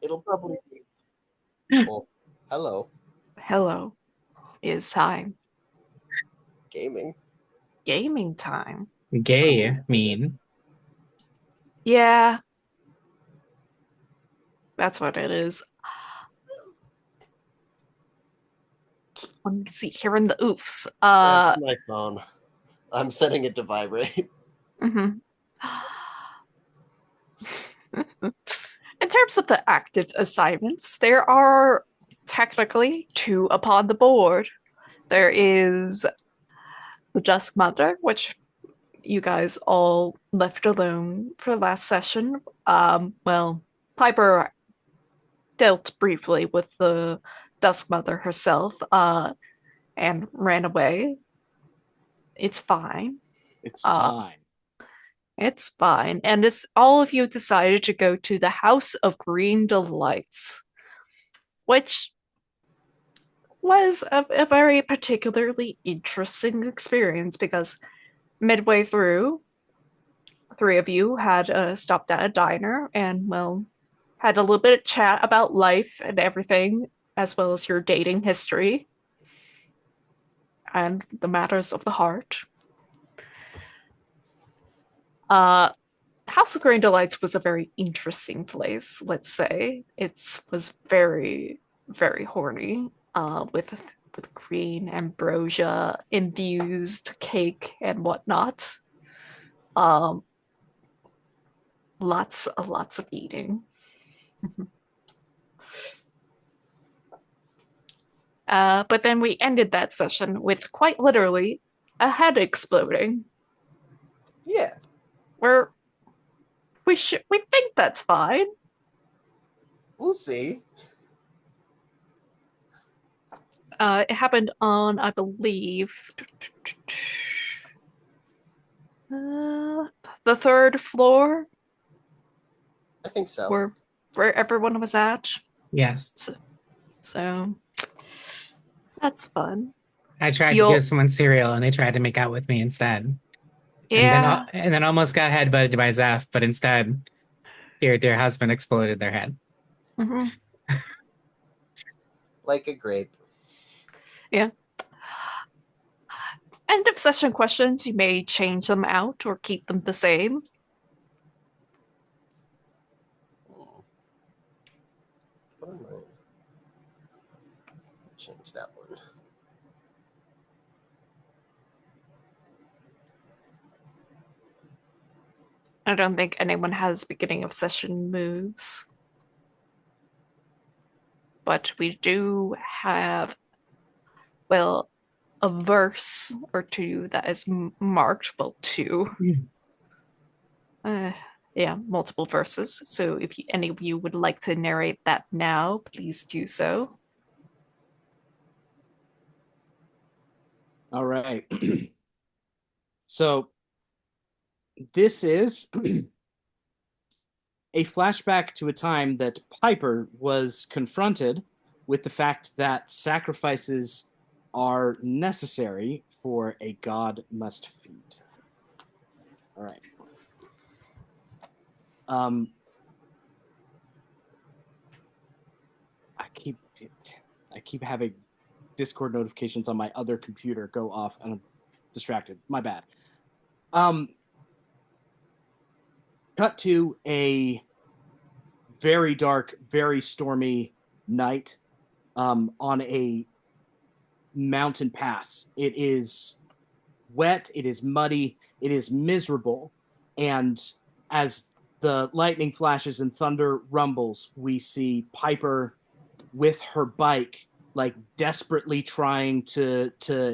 It'll probably be. Well, hello, Hello, it's time. gaming. Gaming time. Oh, Gay mean. Yeah, that's what it is. Let me see, hearing the oofs. that's my phone. I'm setting it to vibrate. Mhm. In terms of the active assignments, there are technically two upon the board. There is the Dusk Mother, which you guys all left alone for last session. Well, Piper dealt briefly with the Dusk Mother herself, and ran away. It's fine. It's Uh, fine. it's fine. And as all of you decided to go to the House of Green Delights, which was a very particularly interesting experience because midway through, three of you had stopped at a diner and, well, had a little bit of chat about life and everything, as well as your dating history and the matters of the heart. Uh, House of Green Delights was a very interesting place, let's say. It was very, very horny, with green ambrosia infused cake and whatnot. Um, lots of eating. But then we ended that session with quite literally a head exploding. Yeah, Where we think that's fine. we'll see. It happened on, I believe, uh, the third floor I think so. where everyone was at. Yes. So that's fun. I tried to give You'll someone cereal and they tried to make out with me instead. Yeah. And then almost got headbutted by Zeph, but instead dear husband exploded their head. Mhm. Like a grape. Yeah. End of session questions. You may change them out or keep them the same. Hmm. What am I? Change that one. I don't think anyone has beginning of session moves, but we do have, well, a verse or two that is marked. Well, two. Uh, yeah, multiple verses. So if any of you would like to narrate that now, please do so. All right. So this is a flashback to a time that Piper was confronted with the fact that sacrifices are necessary for a god must feed. All right. Um, I keep I keep having Discord notifications on my other computer go off, and I'm distracted. My bad. Um, Cut to a very dark, very stormy night on a mountain pass. It is wet, it is muddy, it is miserable. And as the lightning flashes and thunder rumbles, we see Piper with her bike, like desperately trying to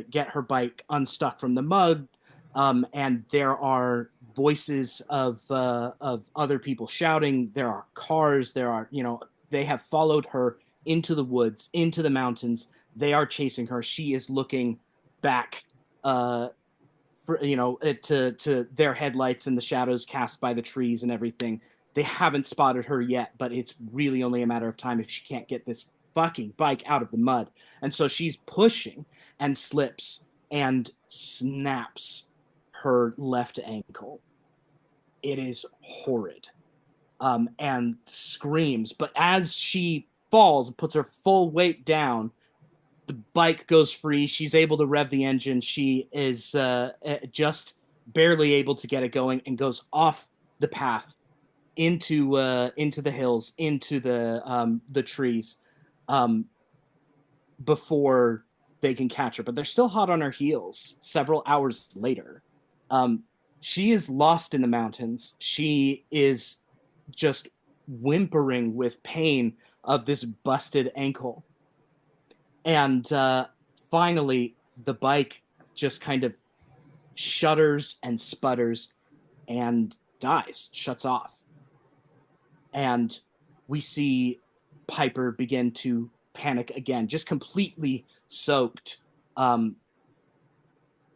get her bike unstuck from the mud. And there are voices of other people shouting. There are cars. There are, they have followed her into the woods, into the mountains. They are chasing her. She is looking back, to their headlights and the shadows cast by the trees and everything. They haven't spotted her yet, but it's really only a matter of time if she can't get this fucking bike out of the mud. And so she's pushing and slips and snaps her left ankle. It is horrid. and screams. But as she falls and puts her full weight down, the bike goes free. She's able to rev the engine. She is just barely able to get it going and goes off the path into the hills, into the trees, before they can catch her. But they're still hot on her heels several hours later. She is lost in the mountains. She is just whimpering with pain of this busted ankle. And finally, the bike just kind of shudders and sputters and dies, shuts off. And we see Piper begin to panic again, just completely soaked. And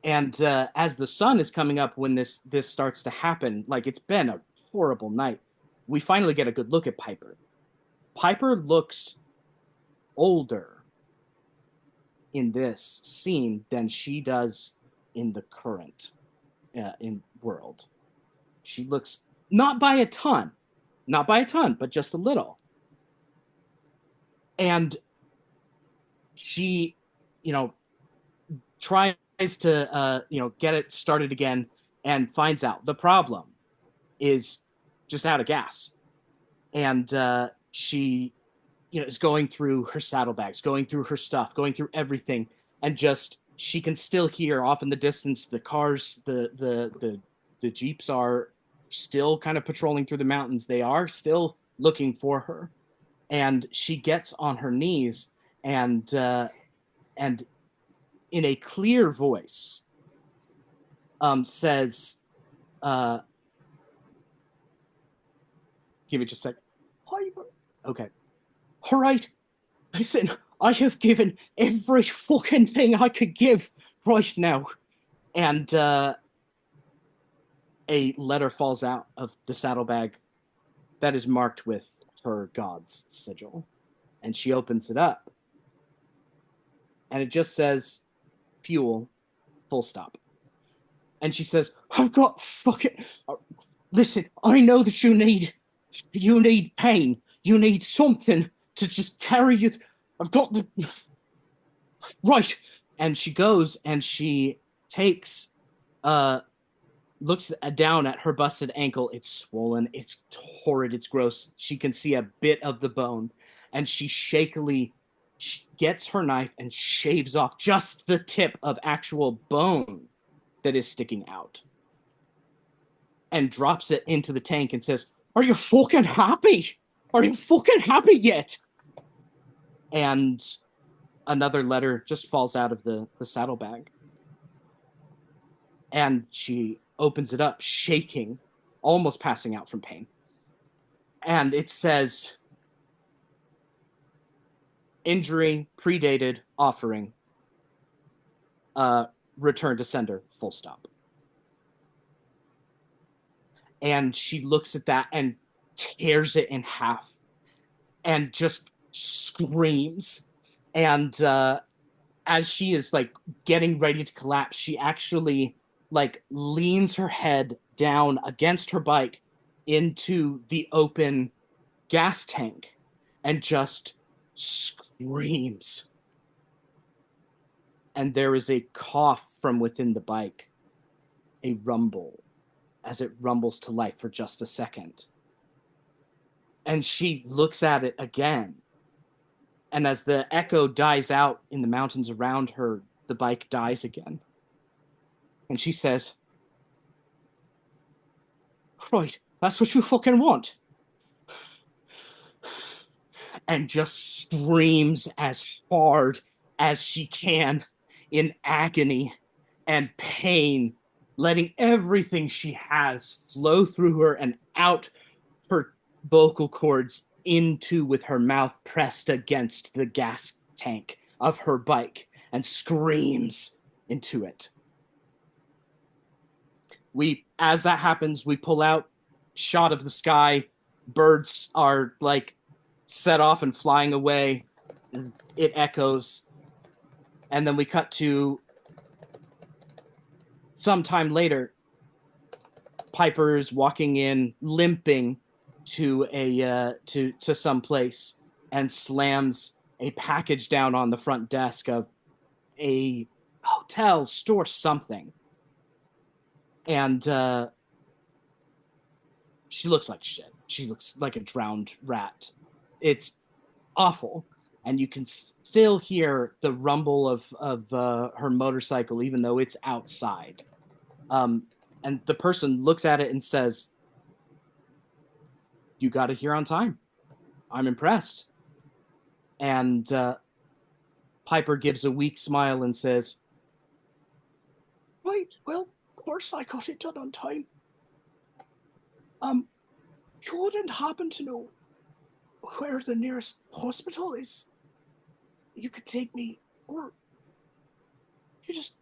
as the sun is coming up when this starts to happen, like, it's been a horrible night, we finally get a good look at Piper. Piper looks older in this scene than she does in the current in world. She looks, not by a ton, but just a little. And she, tries to, get it started again, and finds out the problem is just out of gas. And she, is going through her saddlebags, going through her stuff, going through everything, and just, she can still hear off in the distance the cars, the jeeps are still kind of patrolling through the mountains. They are still looking for her, and she gets on her knees and in a clear voice says, give me just a sec. Okay. All right. Listen, I have given every fucking thing I could give right now. And a letter falls out of the saddlebag that is marked with her god's sigil. And she opens it up. And it just says, fuel, full stop. And she says, I've got fucking... Listen, I know that you need pain. You need something to just carry you. I've got the... Right. And she goes and she takes... looks down at her busted ankle. It's swollen. It's horrid. It's gross. She can see a bit of the bone. And she shakily gets her knife and shaves off just the tip of actual bone that is sticking out. And drops it into the tank and says, are you fucking happy? Are you fucking happy yet? And another letter just falls out of the saddlebag. And she opens it up, shaking, almost passing out from pain. And it says, injury, predated, offering, return to sender, full stop. And she looks at that and tears it in half and just screams. And as she is like getting ready to collapse, she actually like leans her head down against her bike into the open gas tank and just screams. And there is a cough from within the bike, a rumble, as it rumbles to life for just a second. And she looks at it again. And as the echo dies out in the mountains around her, the bike dies again. And she says, right, that's what you fucking want. And just screams as hard as she can in agony and pain, letting everything she has flow through her and out her vocal cords into with her mouth pressed against the gas tank of her bike, and screams into it. As that happens, we pull out shot of the sky. Birds are like set off and flying away. It echoes. And then we cut to sometime later. Piper's walking in, limping to a to some place and slams a package down on the front desk of a hotel, store, something. And she looks like shit. She looks like a drowned rat. It's awful. And you can still hear the rumble of her motorcycle, even though it's outside. And the person looks at it and says, "You got it here on time. I'm impressed." And Piper gives a weak smile and says, "Right, well, of course I got it done on time. You wouldn't happen to know where the nearest hospital is? You could take me, or you just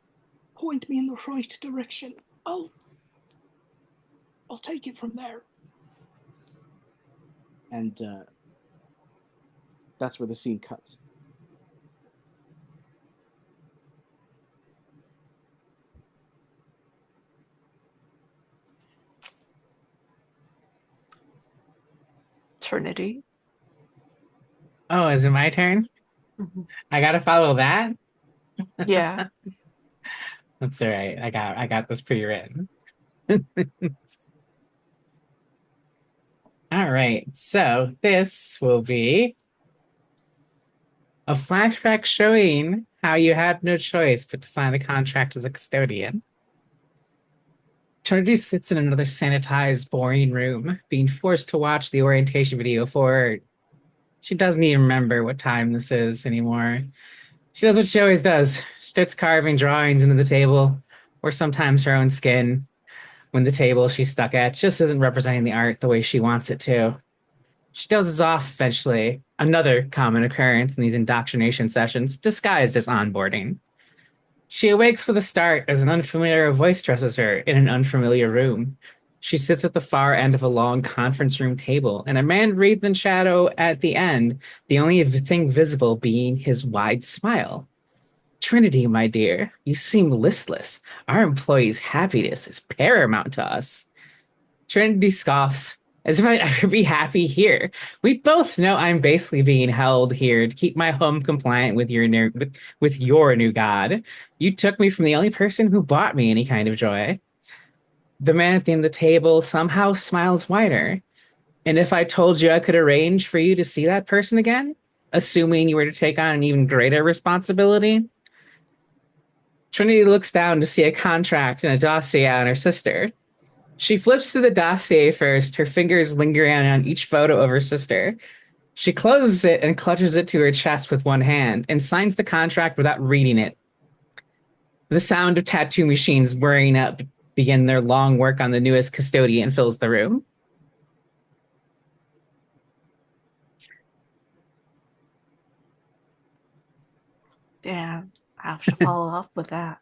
point me in the right direction. I'll take it from there." And that's where the scene cuts. Trinity. Oh, is it my turn? Mm-hmm. I gotta follow that? Yeah. That's all right. I got this pre-written. All right. So this will be a flashback showing how you had no choice but to sign a contract as a custodian. Trinity sits in another sanitized, boring room, being forced to watch the orientation video for she doesn't even remember what time this is anymore. She does what she always does. She starts carving drawings into the table, or sometimes her own skin, when the table she's stuck at just isn't representing the art the way she wants it to. She dozes off eventually, another common occurrence in these indoctrination sessions, disguised as onboarding. She awakes with a start as an unfamiliar voice dresses her in an unfamiliar room. She sits at the far end of a long conference room table, and a man wreathed in shadow at the end, the only thing visible being his wide smile. Trinity, my dear, you seem listless. Our employees' happiness is paramount to us. Trinity scoffs, as if I'd ever be happy here. We both know I'm basically being held here to keep my home compliant with with your new god. You took me from the only person who brought me any kind of joy. The man at the end of the table somehow smiles wider. And if I told you I could arrange for you to see that person again, assuming you were to take on an even greater responsibility? Trinity looks down to see a contract and a dossier on her sister. She flips through the dossier first, her fingers lingering on each photo of her sister. She closes it and clutches it to her chest with one hand and signs the contract without reading it. The sound of tattoo machines whirring up begin their long work on the newest custodian fills the room. Damn. I have to follow up with that.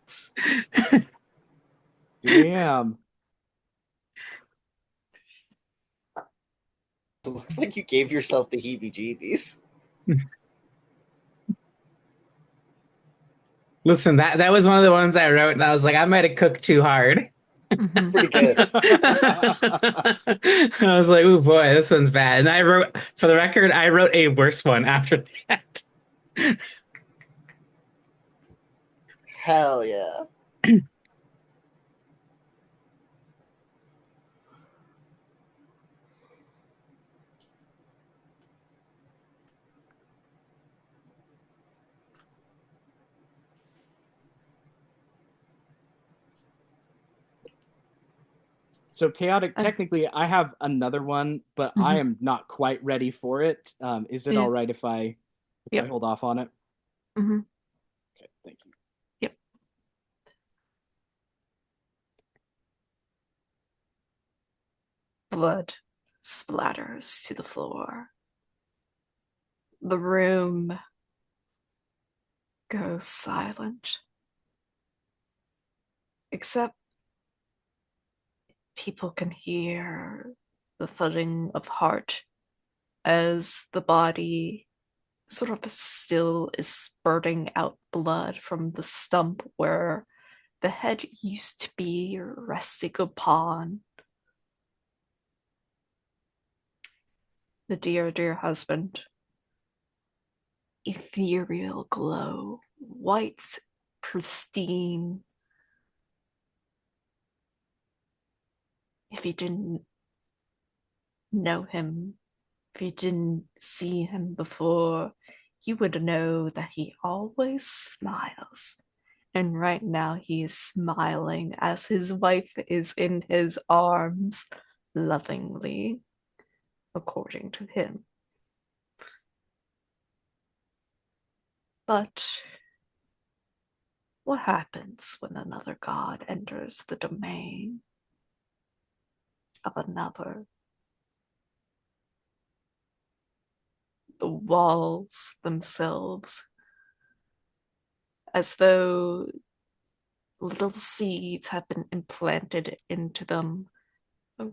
Damn. It looks like you gave yourself the heebie-jeebies. Listen, that was one of the ones I wrote, and I was like, I might have cooked too hard. Mhm. Pretty good. I was like, oh boy, this one's bad. And I wrote, for the record, I wrote a worse one after that. Hell yeah. So chaotic. Technically, I have another one, but I am not quite ready for it. Is it Yeah. all right if I Yep. hold off on it? Mm-hmm. Okay, thank you. Yep. Blood splatters to the floor. The room goes silent. Except people can hear the thudding of heart as the body sort of still is spurting out blood from the stump where the head used to be resting upon. the dear, dear husband. Ethereal glow, white, pristine. If you didn't know him, if you didn't see him before, you would know that he always smiles. And right now he is smiling as his wife is in his arms, lovingly, according to him. But what happens when another god enters the domain of another? The walls themselves, as though little seeds have been implanted into them,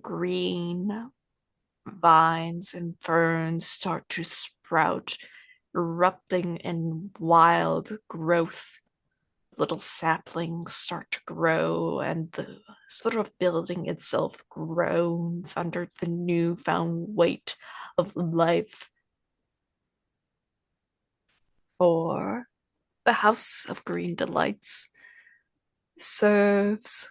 green vines and ferns start to sprout, erupting in wild growth. Little saplings start to grow, and the sort of building itself groans under the newfound weight of life. For the House of Green Delights serves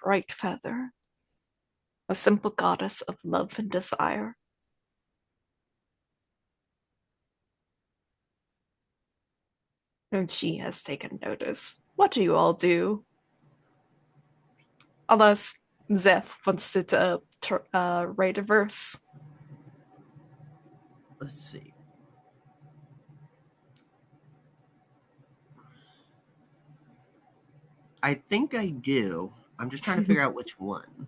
Bright Feather, a simple goddess of love and desire. And she has taken notice. What do you all do? Unless Zeph wants to write a verse. Let's see. I think I do. I'm just trying to figure out which one.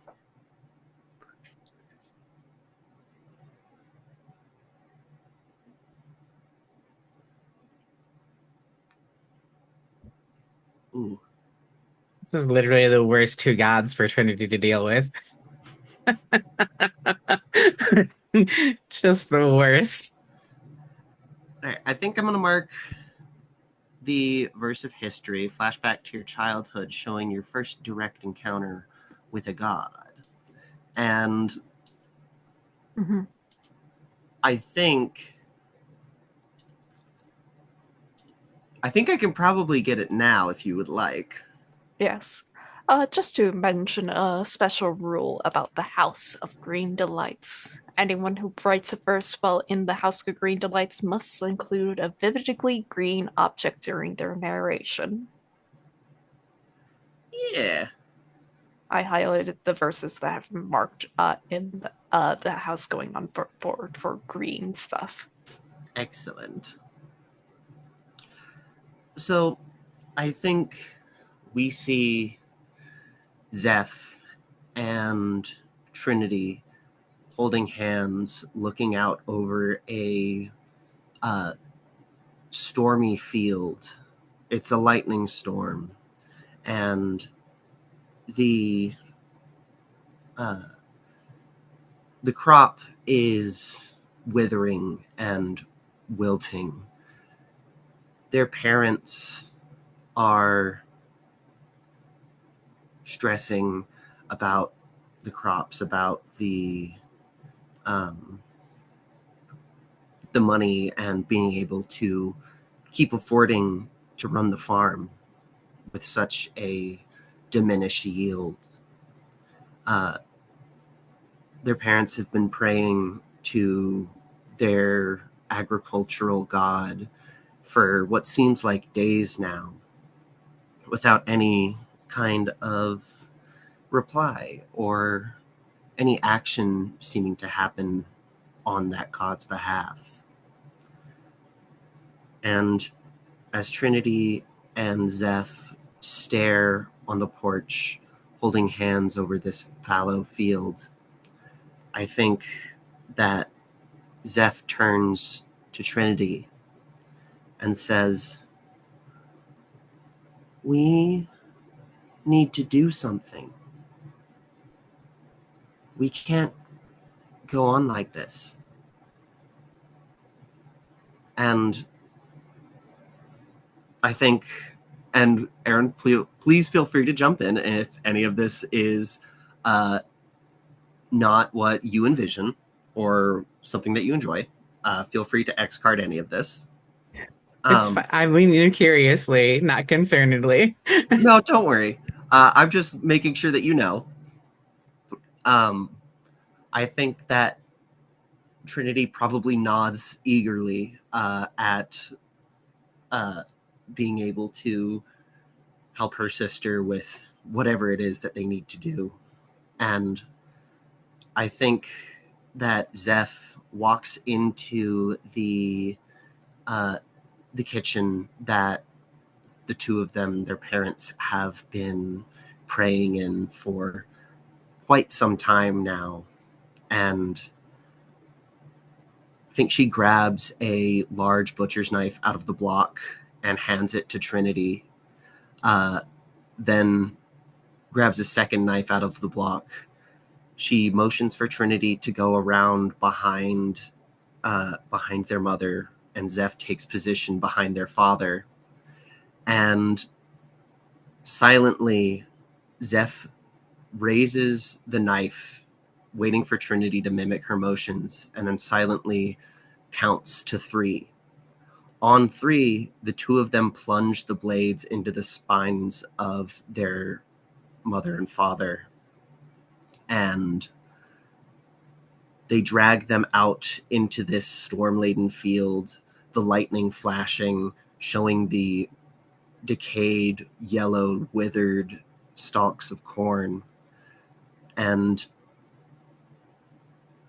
Ooh. This is literally the worst two gods for Trinity to deal with. Just the worst. All right, I think I'm going to mark the verse of history, flashback to your childhood, showing your first direct encounter with a god. And I think I can probably get it now if you would like. Yes. Just to mention a special rule about the House of Green Delights. Anyone who writes a verse while in the House of Green Delights must include a vividly green object during their narration. Yeah. I highlighted the verses that have been marked in the house going on forward for green stuff. Excellent. So I think we see Zeph and Trinity holding hands, looking out over a stormy field. It's a lightning storm, and the crop is withering and wilting. Their parents are stressing about the crops, about the money and being able to keep affording to run the farm with such a diminished yield. Their parents have been praying to their agricultural god for what seems like days now, without any kind of reply or any action seeming to happen on that god's behalf. And as Trinity and Zeph stare on the porch, holding hands over this fallow field, I think that Zeph turns to Trinity and says, "We need to do something. We can't go on like this." And I think, and Aaron, please feel free to jump in if any of this is not what you envision or something that you enjoy, feel free to X card any of this. It's Um, I'm leaning curiously, not concernedly. no, don't worry. I'm just making sure that you know. Um, I think that Trinity probably nods eagerly at uh, being able to help her sister with whatever it is that they need to do. And I think that Zeph walks into uh, the kitchen that the two of them, their parents, have been praying in for quite some time now. And I think she grabs a large butcher's knife out of the block and hands it to Trinity. Then grabs a second knife out of the block. She motions for Trinity to go around behind their mother, and Zeph takes position behind their father. And silently, Zeph raises the knife, waiting for Trinity to mimic her motions, and then silently counts to 3. On 3, the two of them plunge the blades into the spines of their mother and father, and they drag them out into this storm-laden field, the lightning flashing, showing the decayed, yellowed, withered stalks of corn. And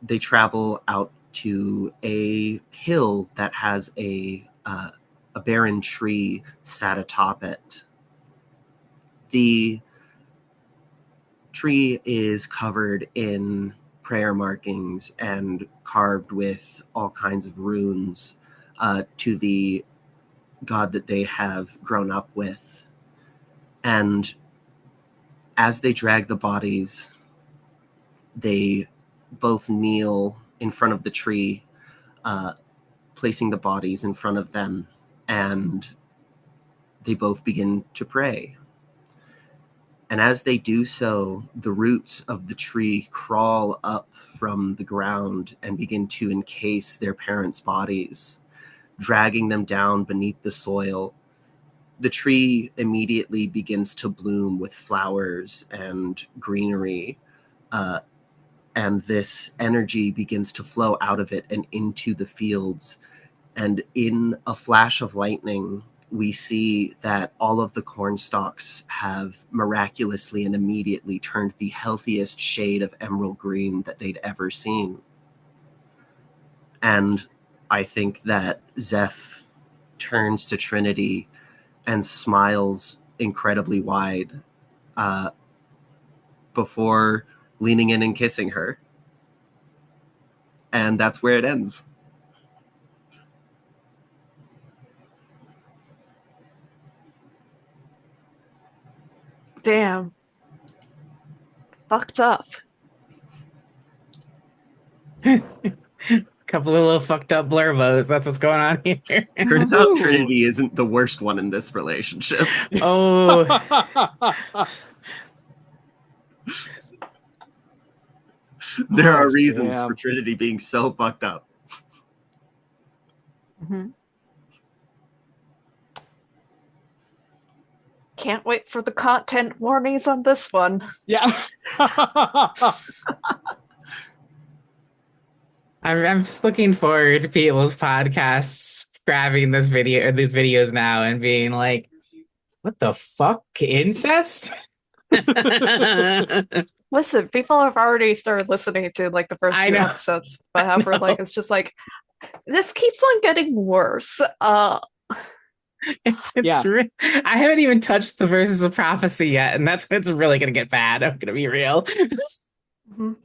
they travel out to a hill that has a barren tree sat atop it. The tree is covered in prayer markings and carved with all kinds of runes to the god that they have grown up with. And as they drag the bodies, they both kneel in front of the tree, uh, placing the bodies in front of them, and they both begin to pray. And as they do so, the roots of the tree crawl up from the ground and begin to encase their parents' bodies, dragging them down beneath the soil. The tree immediately begins to bloom with flowers and greenery, uh, and this energy begins to flow out of it and into the fields. And in a flash of lightning, we see that all of the corn stalks have miraculously and immediately turned the healthiest shade of emerald green that they'd ever seen. And I think that Zeph turns to Trinity and smiles incredibly wide uh, before leaning in and kissing her. And that's where it ends. Damn. Fucked up. Couple of little fucked up blurbos. That's what's going on here. Turns out Ooh. Trinity isn't the worst one in this relationship. Oh, There Oh, are reasons for damn. Trinity being so fucked up. Mhm. Can't wait for the content warnings on this one. Yeah. I'm just looking forward to people's podcasts grabbing this video or these videos now and being like, "What the fuck, incest?" Listen, people have already started listening to like the first I two know, episodes, but I however, like know. it's just like this keeps on getting worse. It's Yeah. I haven't even touched the verses of prophecy yet, and that's it's really gonna get bad. I'm gonna be real. Mhm.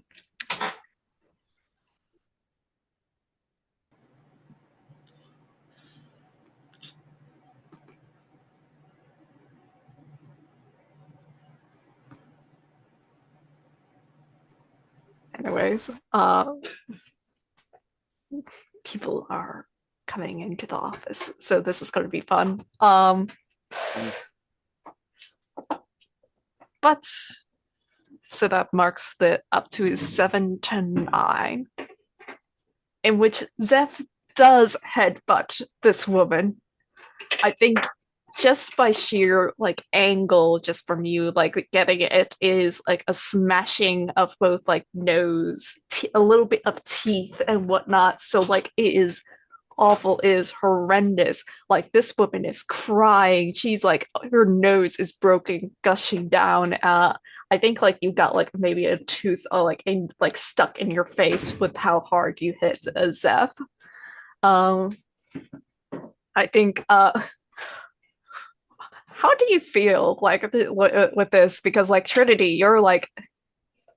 Anyways, people are coming into the office, so this is going to be fun. But So that marks the up to 7 to 9, in which Zeph does headbutt this woman. I think just by sheer like angle, just from you like getting it is like a smashing of both like nose, a little bit of teeth and whatnot. So like it is awful, it is horrendous. Like this woman is crying. She's like her nose is broken, gushing down. I think like you got like maybe a tooth like in like stuck in your face with how hard you hit Zeph. Um, I think how do you feel like with this? Because like Trinity, you're like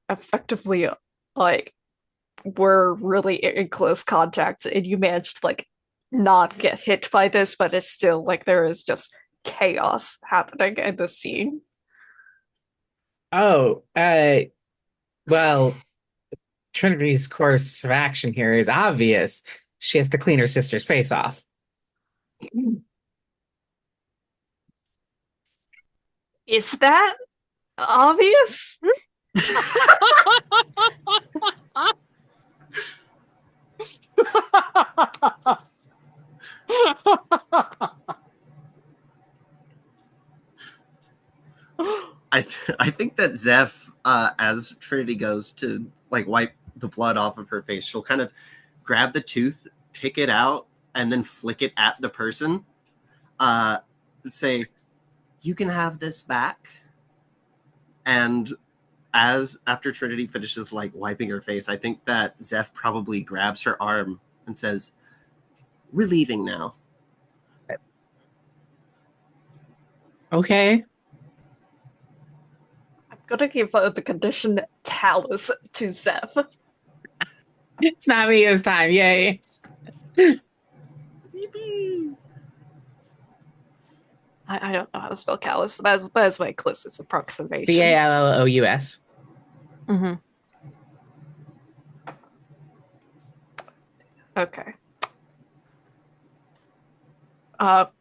effectively like we're really in close contact, and you managed to like not get hit by this, but it's still like there is just chaos happening in the scene. Oh, well, Trinity's course of action here is obvious. She has to clean her sister's face off. Is that obvious? I think that Zeph, as Trinity goes to like wipe the blood off of her face, she'll kind of grab the tooth, pick it out, and then flick it at the person. And say, "You can have this back." And as after Trinity finishes like wiping her face, I think that Zeph probably grabs her arm and says, "We're leaving now." Okay. I'm gonna give the condition callous to Zeph. It's not me this time. Yay. I don't know how to spell callous. That's my closest approximation. Callous. Mm-hmm. Okay.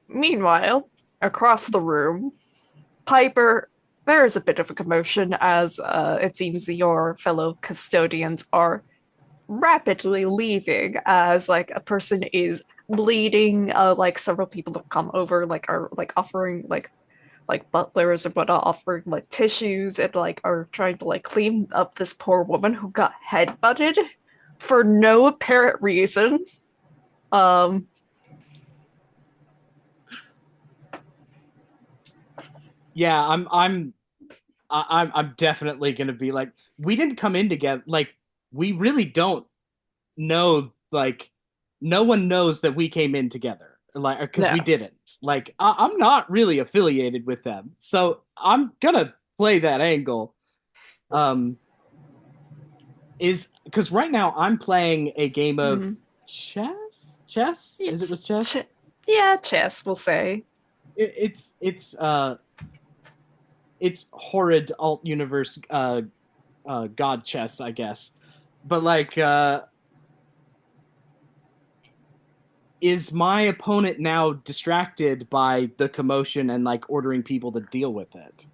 Meanwhile, across the room, Piper, there is a bit of a commotion as it seems your fellow custodians are rapidly leaving as like a person is bleeding. Like several people have come over, like are like offering like butlers and whatnot, offering like tissues and like are trying to like clean up this poor woman who got headbutted for no apparent reason. Um, Yeah, I'm definitely gonna be like, we didn't come in together. Like, we really don't know. Like, no one knows that we came in together. Like, because no. we didn't. Like, I'm not really affiliated with them, so I'm gonna play that angle. Um, is because right now I'm playing a game of Mm. chess. Chess? Is it It's was chess? yeah, chess, we'll say. It's horrid alt universe god chess, I guess. But like, is my opponent now distracted by the commotion and like ordering people to deal with it?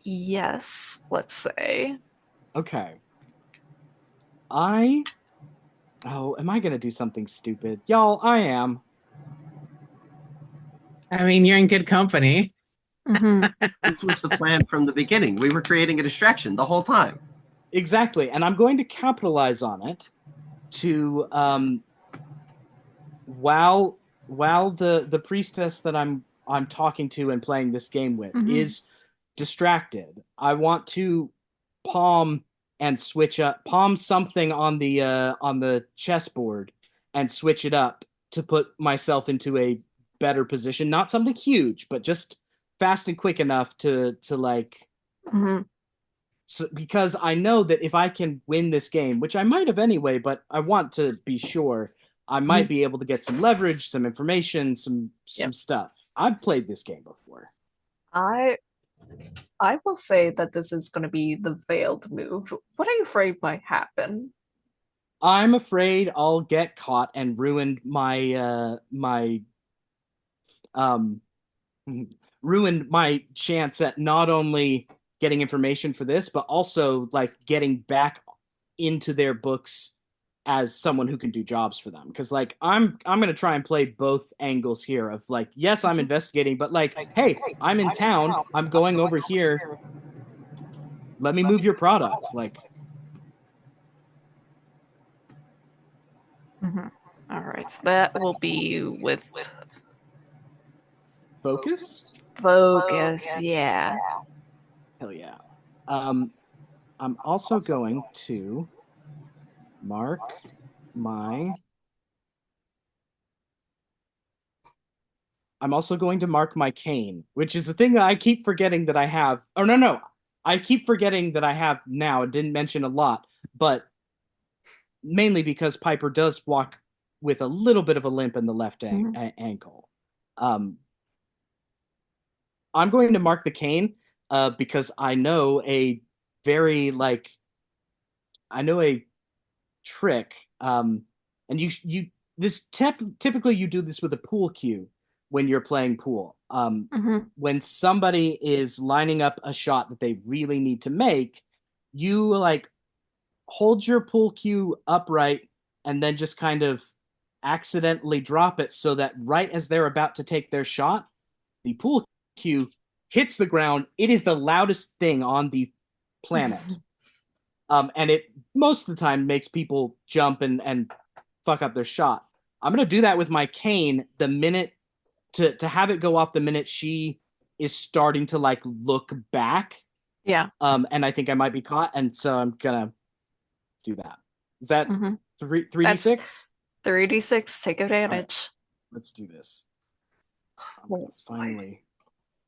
Yes, let's say. Okay. I Oh, am I gonna do something stupid? Y'all, I am. I mean, you're in good company. Mm-hmm. This was the plan from the beginning. We were creating a distraction the whole time. Exactly. And I'm going to capitalize on it to while the priestess that I'm talking to and playing this game with Mm-hmm. is distracted, I want to palm palm something on the chessboard and switch it up to put myself into a better position. Not something huge, but just fast and quick enough to like, Mm-hmm. so, because I know that if I can win this game, which I might have anyway, but I want to be sure, I Mm-hmm. might be able to get some leverage, some information, some Yep. stuff. I've played this game before. I I will say that this is going to be the veiled move. What are you afraid might happen? I'm afraid I'll get caught and um ruined my chance at not only getting information for this, but also like getting back into their books as someone who can do jobs for them. Because like I'm gonna try and play both angles here of like, yes, I'm investigating, but like, hey, I'm in town, I'm going over here. Let me move your product. Like, Mhm. All right, so that will be with focus. focus. Yeah. Hell yeah. Um, I'm also going to mark my. I'm also going to mark my cane, which is the thing that I keep forgetting that I have. Oh no, I keep forgetting that I have now. I didn't mention a lot, but mainly because Piper does walk with a little bit of a limp in the left Mhm. ankle. Um, I'm going to mark the cane because I know a very like I know a trick. And you this typically you do this with a pool cue when you're playing pool. Mhm. When somebody is lining up a shot that they really need to make, you like hold your pool cue upright and then just kind of accidentally drop it so that right as they're about to take their shot, the pool cue hits the ground. It is the loudest thing on the planet. And it most of the time makes people jump and fuck up their shot. I'm gonna do that with my cane the minute to have it go off the minute she is starting to like look back. Yeah. And I think I might be caught, and so I'm gonna do that. Is that Hmm. three d That's six? 3d6. Take All right, advantage. let's do this. I'm gonna Oh boy. finally,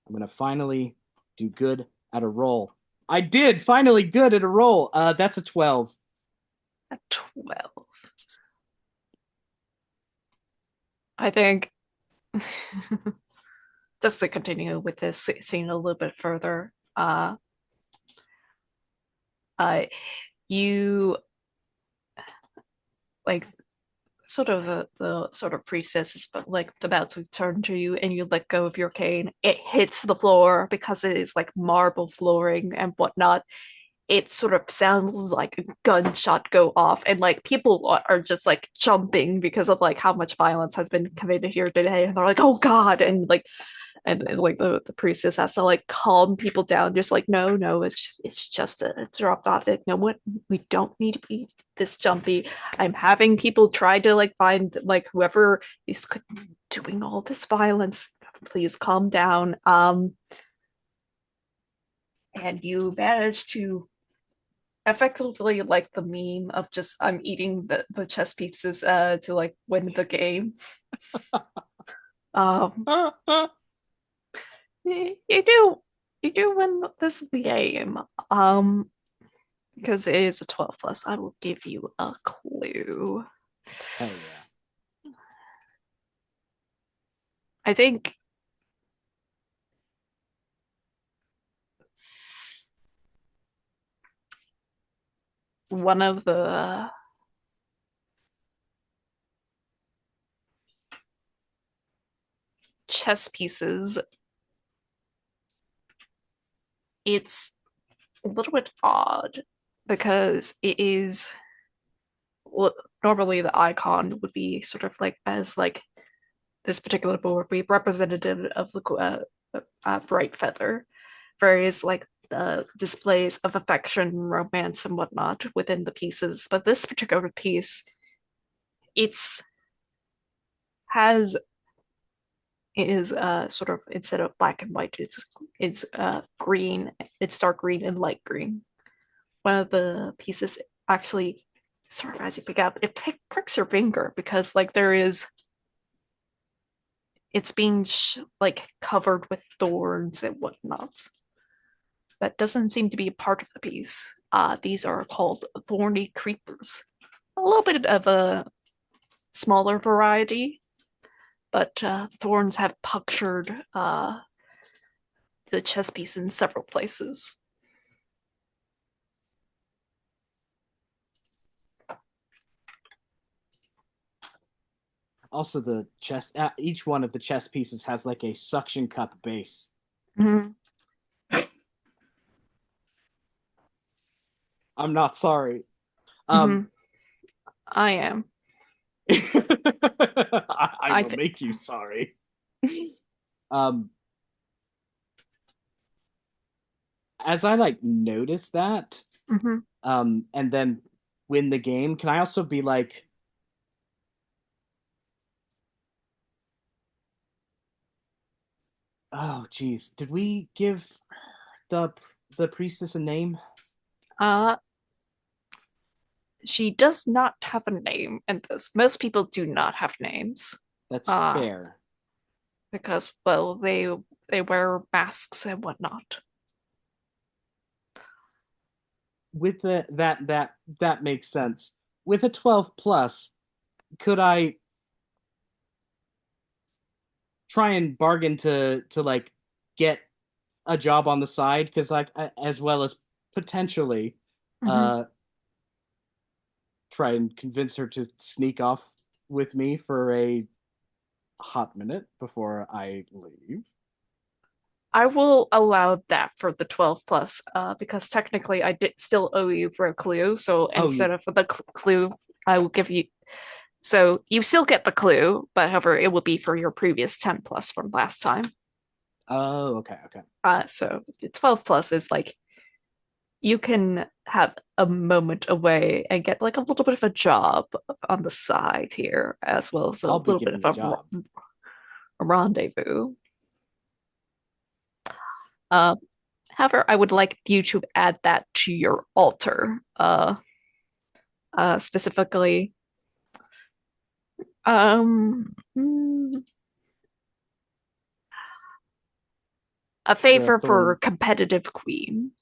I'm gonna finally do good at a roll. I did finally good at a roll. That's a 12. A 12. I think just to continue with this scene a little bit further, uh, you like sort of the sort of priestess is but like about to turn to you and you let go of your cane. It hits the floor because it is like marble flooring and whatnot. It sort of sounds like a gunshot go off and like people are just like jumping because of like how much violence has been committed here today and they're like oh god and like the priestess has to like calm people down just like no it's just a dropped off like no what we don't need to be this jumpy. I'm having people try to like find like whoever is doing all this violence, please calm down. And you manage to effectively like the meme of just I'm eating the chess pieces to like win the game. Um you do you do win this game. Because it is a 12 plus, I will give you a clue. Hell yeah. I think one of the chess pieces, it's a little bit odd because it is well, normally the icon would be sort of like as like this particular board would be representative of the bright feather, various like displays of affection, romance, and whatnot within the pieces. But this particular piece, it's has it is sort of instead of black and white, it's green. It's dark green and light green. One of the pieces actually sort of as you pick up, it pricks your finger because like there is it's being like covered with thorns and whatnot. That doesn't seem to be a part of the piece. These are called thorny creepers. A little bit of a smaller variety, but thorns have punctured the chess piece in several places. Also, the chess, each one of the chess pieces has like a suction cup base. Mhm. I'm not sorry. Hmm. Um, I am. I I will think. make you sorry. Um, as I like notice that, Hmm. and then win the game, can I also be like, oh, geez, did we give the the priestess a name? Uh, she does not have a name in this. Most people do not have names. That's Uh, fair. because well, they wear masks and whatnot. With that makes sense. With a 12 plus, could I try and bargain to like get a job on the side because like as well as potentially Hmm. uh try and convince her to sneak off with me for a hot minute before I leave. I will allow that for the 12 plus, because technically I did still owe you for a clue. So Oh, instead of the clue, I will give you. So you still get the clue, but however, it will be for your previous 10 plus from last time. oh, okay, okay. So 12 plus is like you can have a moment away and get like a little bit of a job on the side here, as well as a I'll be little bit given of the job. a rendezvous. Uh, However, I would like you to add that to your altar, specifically, mm, a The favor for thorn. competitive queen.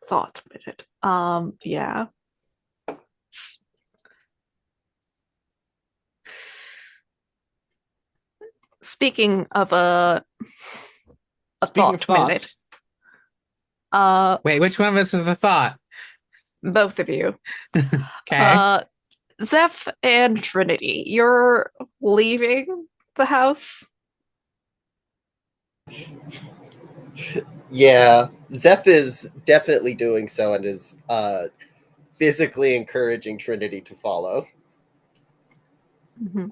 Thought minute. Yeah. Speaking of a Speaking of thought minute, thoughts, uh, Wait, which one of us is the thought? both of you, Okay. uh, Zeph and Trinity, you're leaving the house. Yeah, Zeph is definitely doing so and is physically encouraging Trinity to follow. Mhm.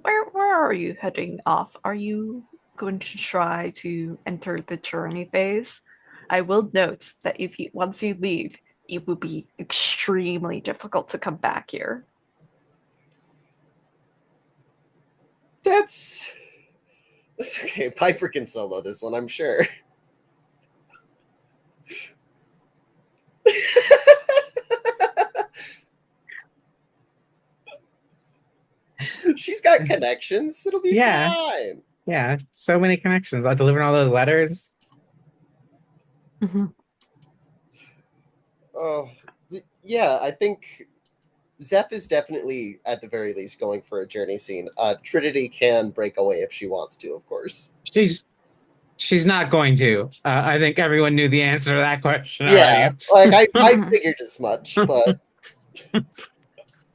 Where are you heading off? Are you going to try to enter the journey phase? I will note that if you once you leave, it will be extremely difficult to come back here. That's okay. Piper can solo this one, I'm sure. She's got connections. It'll be Yeah. fine. Yeah. So many connections. I delivering all those letters. Mhm. Oh, yeah. I think Zeph is definitely, at the very least, going for a journey scene. Trinity can break away if she wants to, of course. She's not going to. I think everyone knew the answer to that question already. Yeah, like I figured as much, but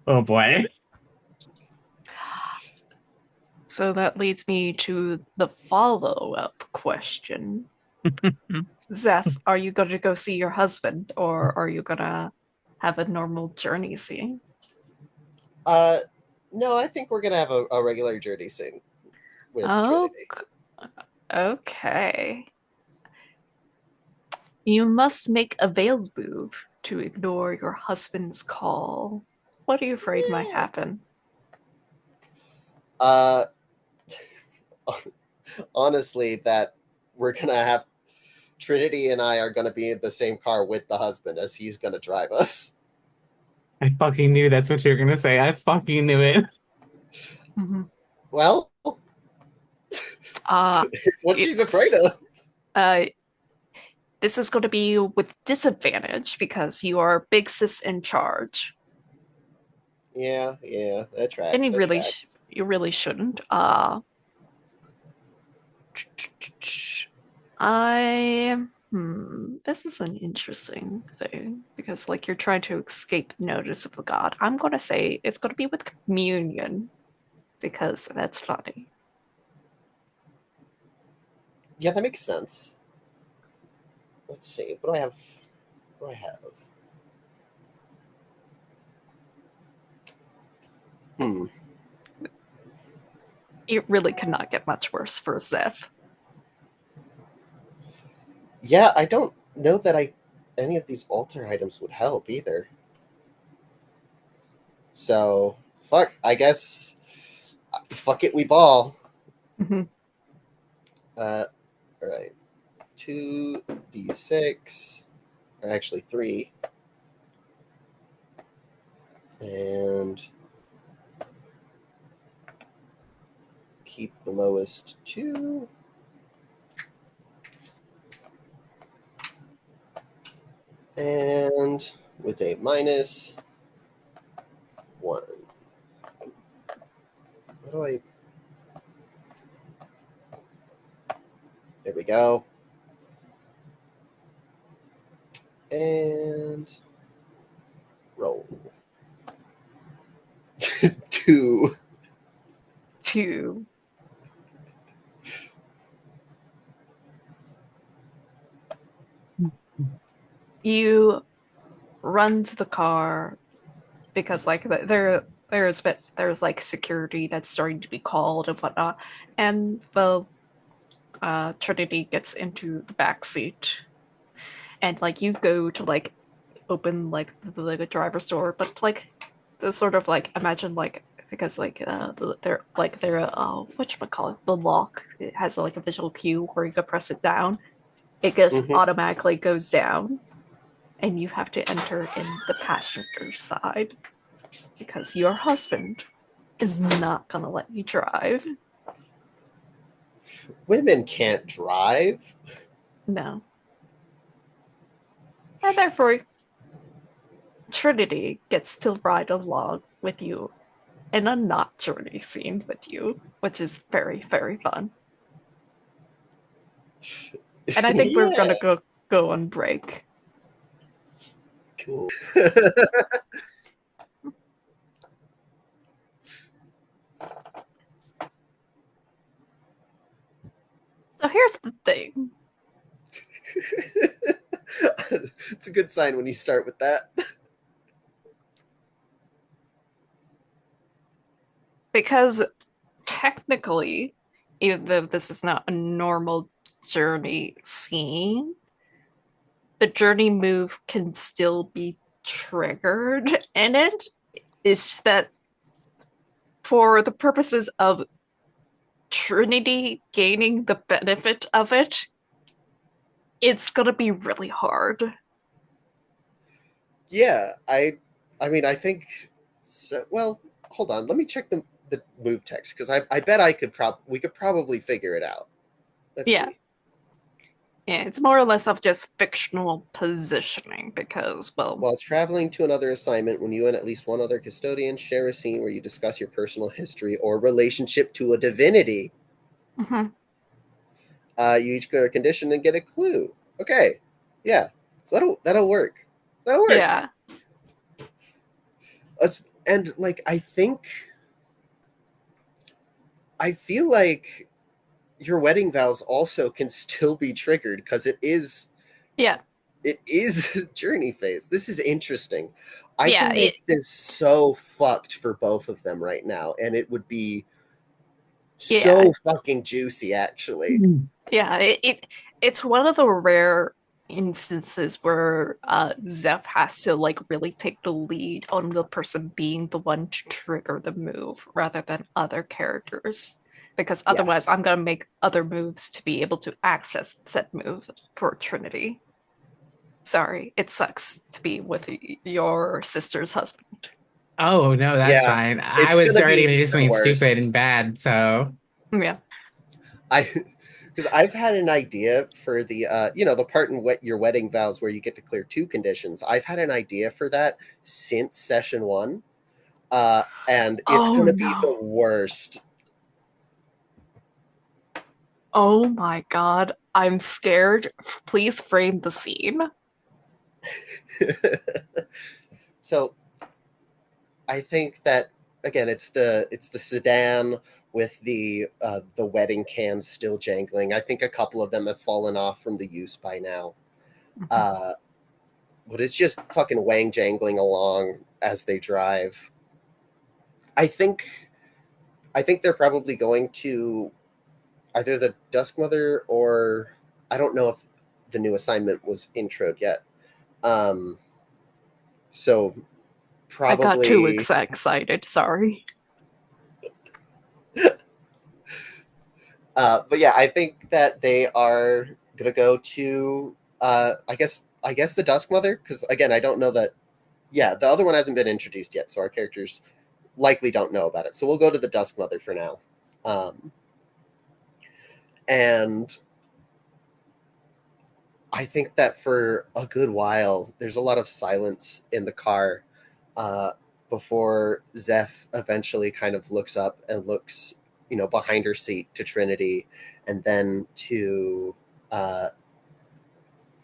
Oh boy. So that leads me to the follow-up question. Zeph, are you going to go see your husband or are you going to have a normal journey scene? uh, no, I think we're gonna have a regular journey scene with Oh, Trinity. okay. You must make a veiled move to ignore your husband's call. What are you afraid might Yeah. happen? Uh, honestly, that we're gonna have Trinity and I are gonna be in the same car with the husband as he's gonna drive us. I fucking knew that's what you were gonna say. I fucking knew it. Mhm. Well, Uh, it's what it, she's afraid of. uh, this is going to be with disadvantage because you are big sis in charge, Yeah, yeah, that and tracks. That tracks. you really shouldn't. I This is an interesting thing because, like, you're trying to escape the notice of the god. I'm gonna say it's gonna be with communion because that's funny. Yeah, that makes sense. Let's see. What do I have? What do I have? Hmm. It really cannot get much worse for Zeph. Yeah, I don't know that any of these altar items would help either. So fuck. I guess fuck it. We ball. Mhm. All right. 2d6. Or actually 3. And keep the lowest 2. And with a -1. How do I? There we go. And roll. 2. Two. You run to the car because, like, there's like security that's starting to be called and whatnot, and well, Trinity gets into the back seat, and like you go to like open like the driver's door, but like the sort of like imagine like because like they're whatchamacallit, the lock, it has like a visual cue where you can press it down, it just Mm-hmm. automatically goes down and you have to enter in the passenger side because your husband is not gonna let you drive. Women can't drive. No. And therefore Trinity gets to ride along with you in a not journey scene with you, which is very, very fun. And I think we're Yeah, gonna go on break. cool. So here's the thing. It's a good sign when you start with that. Because technically, even though this is not a normal journey scene, the journey move can still be triggered in it. It's just that for the purposes of Trinity gaining the benefit of it, it's gonna be really hard. Yeah, I mean, I think. So, well, hold on. Let me check the move text because I bet we could probably figure it out. Let's Yeah. see. Yeah, it's more or less of just fictional positioning because, well, While traveling to another assignment, when you and at least one other custodian share a scene where you discuss your personal history or relationship to a divinity, mhm, you each clear a condition and get a clue. Okay, yeah, so that'll work. That'll work. yeah, And like I feel like your wedding vows also can still be triggered because yeah, it is journey phase. This is interesting. I yeah, can make this so fucked for both of them right now, and it would be yeah, so fucking juicy, actually. yeah. It's one of the rare instances where Zeph has to like really take the lead on the person being the one to trigger the move rather than other characters. Because Yeah, otherwise, I'm gonna make other moves to be able to access said move for Trinity. Sorry, it sucks to be with your sister's husband. Oh no, that's yeah. fine. I It's was gonna already be gonna do the something stupid worst. and bad, so Yeah. I because I've had an idea for the part in your wedding vows where you get to clear 2 conditions. I've had an idea for that since session 1. And it's Oh gonna be no. the worst. Oh my God. I'm scared. Please frame the scene. So I think that again, it's the sedan with the wedding cans still jangling. I think a couple of them have fallen off from the use by now. Uh, but it's just fucking wang jangling along as they drive. I think I think they're probably going to either the Dusk Mother or I don't know if the new assignment was introed yet. Um, so I got too probably excited, sorry. but yeah, I think that they are gonna go to I guess the Dusk Mother because again I don't know that yeah the other one hasn't been introduced yet, so our characters likely don't know about it. So we'll go to the Dusk Mother for now, and I think that for a good while there's a lot of silence in the car uh, before Zeph eventually kind of looks up and looks behind her seat to Trinity and then to uh,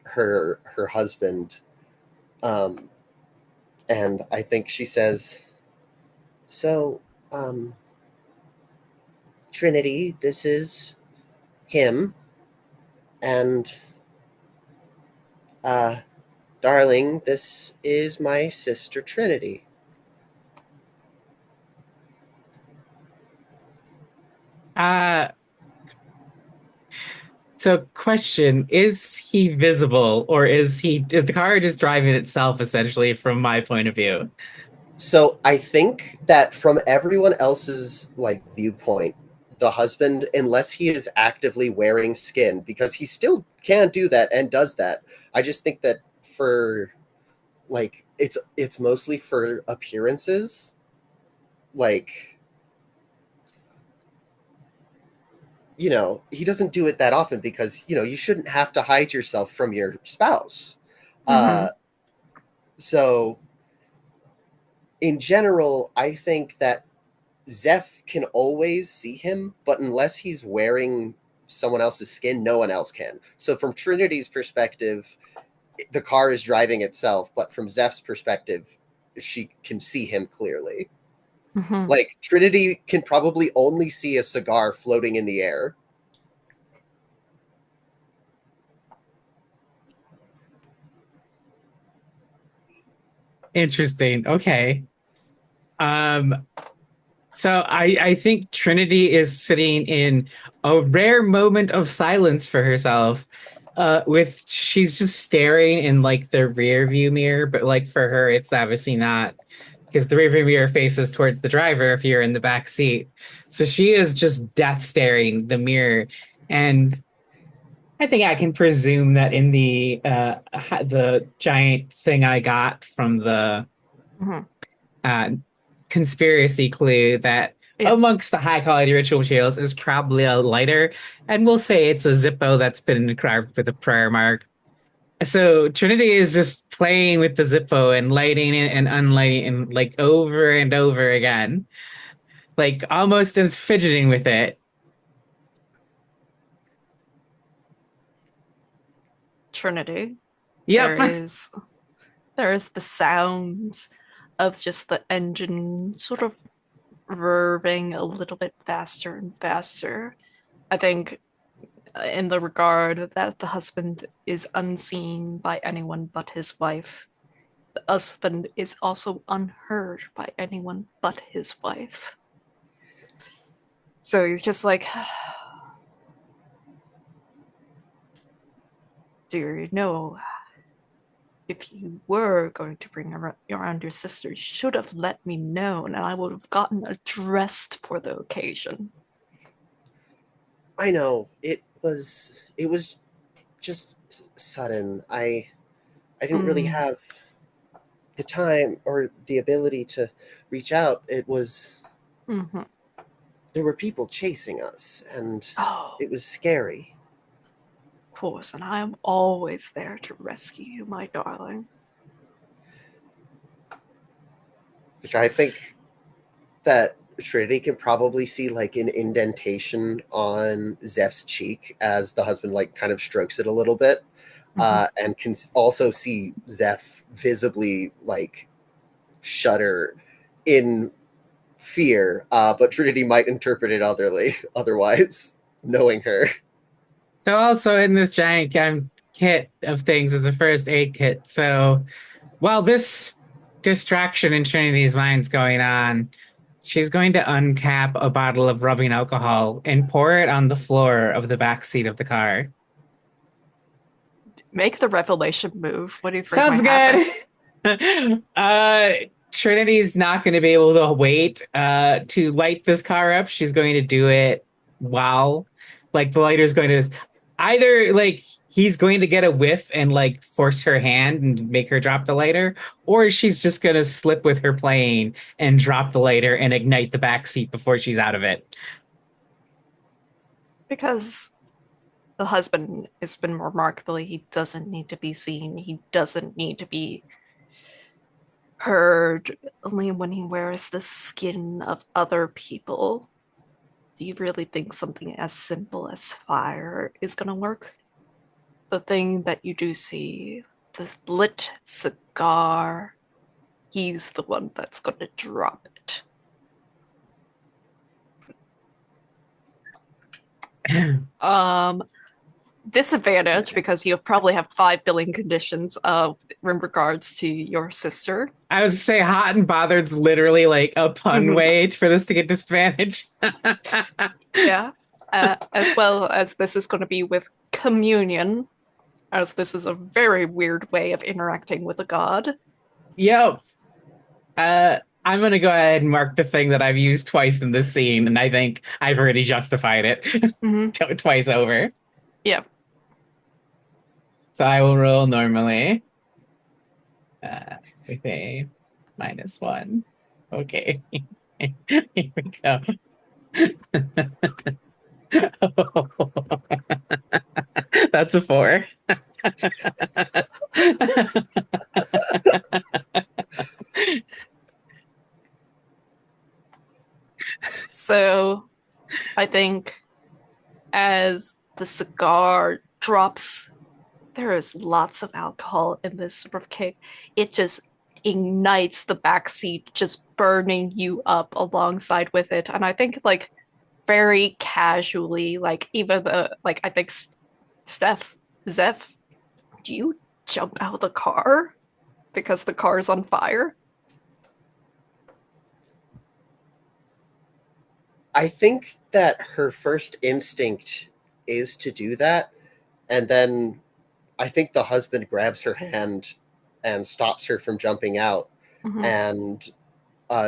her husband, um, and I think she says, "So, um, Trinity, this is him, and uh, darling, this is my sister Trinity." Uh, so question, is he visible or is the car just driving itself essentially from my point of view? So I think that from everyone else's like viewpoint, the husband, unless he is actively wearing skin, because he still can do that and does that. I just think that for like it's mostly for appearances. Like, he doesn't do it that often because, you shouldn't have to hide yourself from your spouse. Mm-hmm. Uh so in general, I think that Zeph can always see him, but unless he's wearing someone else's skin, no one else can. So from Trinity's perspective, the car is driving itself, but from Zeph's perspective, she can see him clearly. Mm-hmm. Like Trinity can probably only see a cigar floating in the air. Interesting. Okay. Um, so I think Trinity is sitting in a rare moment of silence for herself. With she's just staring in like the rear view mirror, but like for her, it's obviously not because the rear view mirror faces towards the driver if you're in the back seat. So she is just death staring the mirror. And I think I can presume that in the giant thing I got from the Mm-hmm. uh, conspiracy clue that Yeah. amongst the high quality ritual materials is probably a lighter, and we'll say it's a Zippo that's been carved with a prayer mark. So Trinity is just playing with the Zippo and lighting it and unlighting and like over and over again, like almost as fidgeting with it. Trinity. Yep. There is there is the sound of just the engine sort of revving a little bit faster and faster. I think in the regard that the husband is unseen by anyone but his wife. The husband is also unheard by anyone but his wife. So he's just like, dear, no, if you were going to bring around your sister, you should have let me know, and I would have gotten dressed for the occasion. I know it was just sudden. I didn't really Mm, have the time or the ability to reach out. mm-hmm. There were people chasing us, and Oh, it was scary. of course, and I am always there to rescue you, my darling. Like, I think that Trinity can probably see like an indentation on Zeph's cheek as the husband like kind of strokes it a little bit, Mhm. and can also see Zeph visibly like shudder in fear. But Trinity might interpret it otherwise, knowing her. So also in this giant kit of things is a first aid kit. So while this distraction in Trinity's mind's going on, she's going to uncap a bottle of rubbing alcohol and pour it on the floor of the back seat of the car. Make the revelation move. What do you think Sounds might happen? good. Trinity's not going to be able to wait to light this car up. She's going to do it while, like, the lighter's going to either like he's going to get a whiff and like force her hand and make her drop the lighter, or she's just going to slip with her plane and drop the lighter and ignite the back seat before she's out of it. Because the husband has been remarkably, he doesn't need to be seen. He doesn't need to be heard. Only when he wears the skin of other people. Do you really think something as simple as fire is going to work? The thing that you do see, the lit cigar, he's the one that's going to drop it. Um, Disadvantage because you probably have 5 billion conditions in regards to your sister. I was to say hot and bothered's literally like a pun Mhm. way for this to get disadvantage. Yeah. As well as this is going to be with communion, as this is a very weird way of interacting with a god. Yep. I'm gonna go ahead and mark the thing that I've used twice in this scene, and I think I've already justified it Mm-hmm. twice over. Yeah. So I will roll normally with a -1. Okay. Here we go. That's a 4. So I think as the cigar drops, there is lots of alcohol in this sort of cake. It just ignites the backseat, just burning you up alongside with it. And I think like very casually, like even the like I think Steph, Zeph, do you jump out of the car because the car is on fire? I think that her first instinct is to do that, and then I think the husband grabs her hand and stops her from jumping out, Mm-hmm. and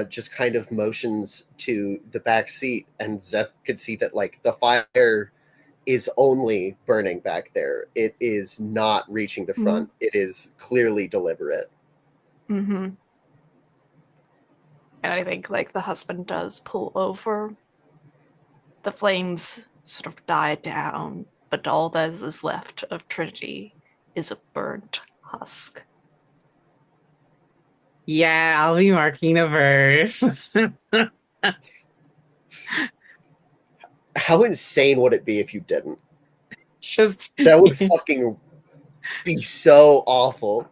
just kind of motions to the back seat, and Zeph could see that like the fire is only burning back there. It is not reaching the Mm-hmm. front. It is clearly deliberate. Mm-hmm. And I think like the husband does pull over. The flames sort of die down, but all that is left of Trinity is a burnt husk. Yeah, I'll be marking a verse. How insane would it be if you didn't? Just That would fucking be so awful.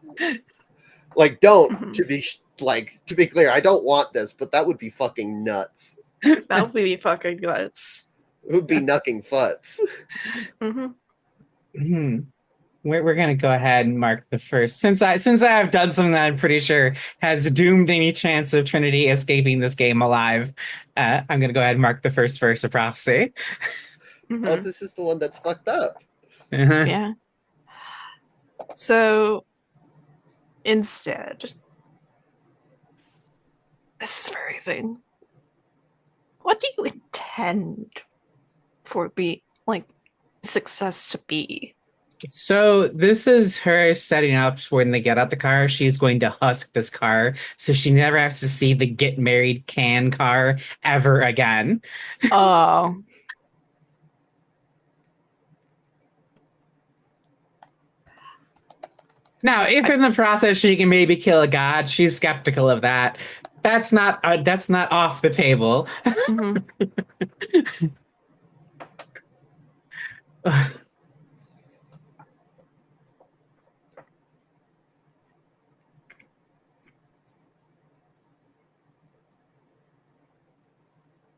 Like, don't Mhm. to be clear, I don't want this, but that would be fucking nuts. That would be fucking nuts. It would be knucking futs. Mm-hmm. Hmm. We're gonna go ahead and mark the first since I have done something that I'm pretty sure has doomed any chance of Trinity escaping this game alive. I'm gonna go ahead and mark the first verse of prophecy. Oh, Mm-hmm. this is the one that's fucked up. Uh-huh. Yeah. So instead, this very thing. What do you intend for be like success to be? So this is her setting up for when they get out the car. She's going to husk this car, so she never has to see the get married can car ever again. Oh, Now, if I in the process she can maybe kill a god, she's skeptical of that. That's not off the table. Mhm.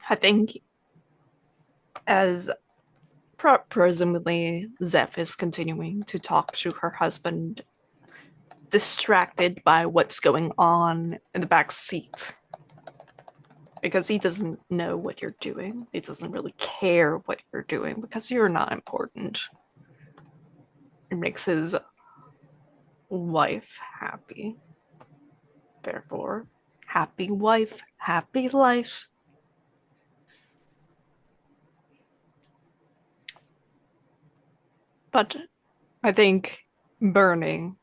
I think as presumably Zeph is continuing to talk to her husband, distracted by what's going on in the back seat, because he doesn't know what you're doing. He doesn't really care what you're doing because you're not important. It makes his wife happy. Therefore, happy wife, happy life. But I think burning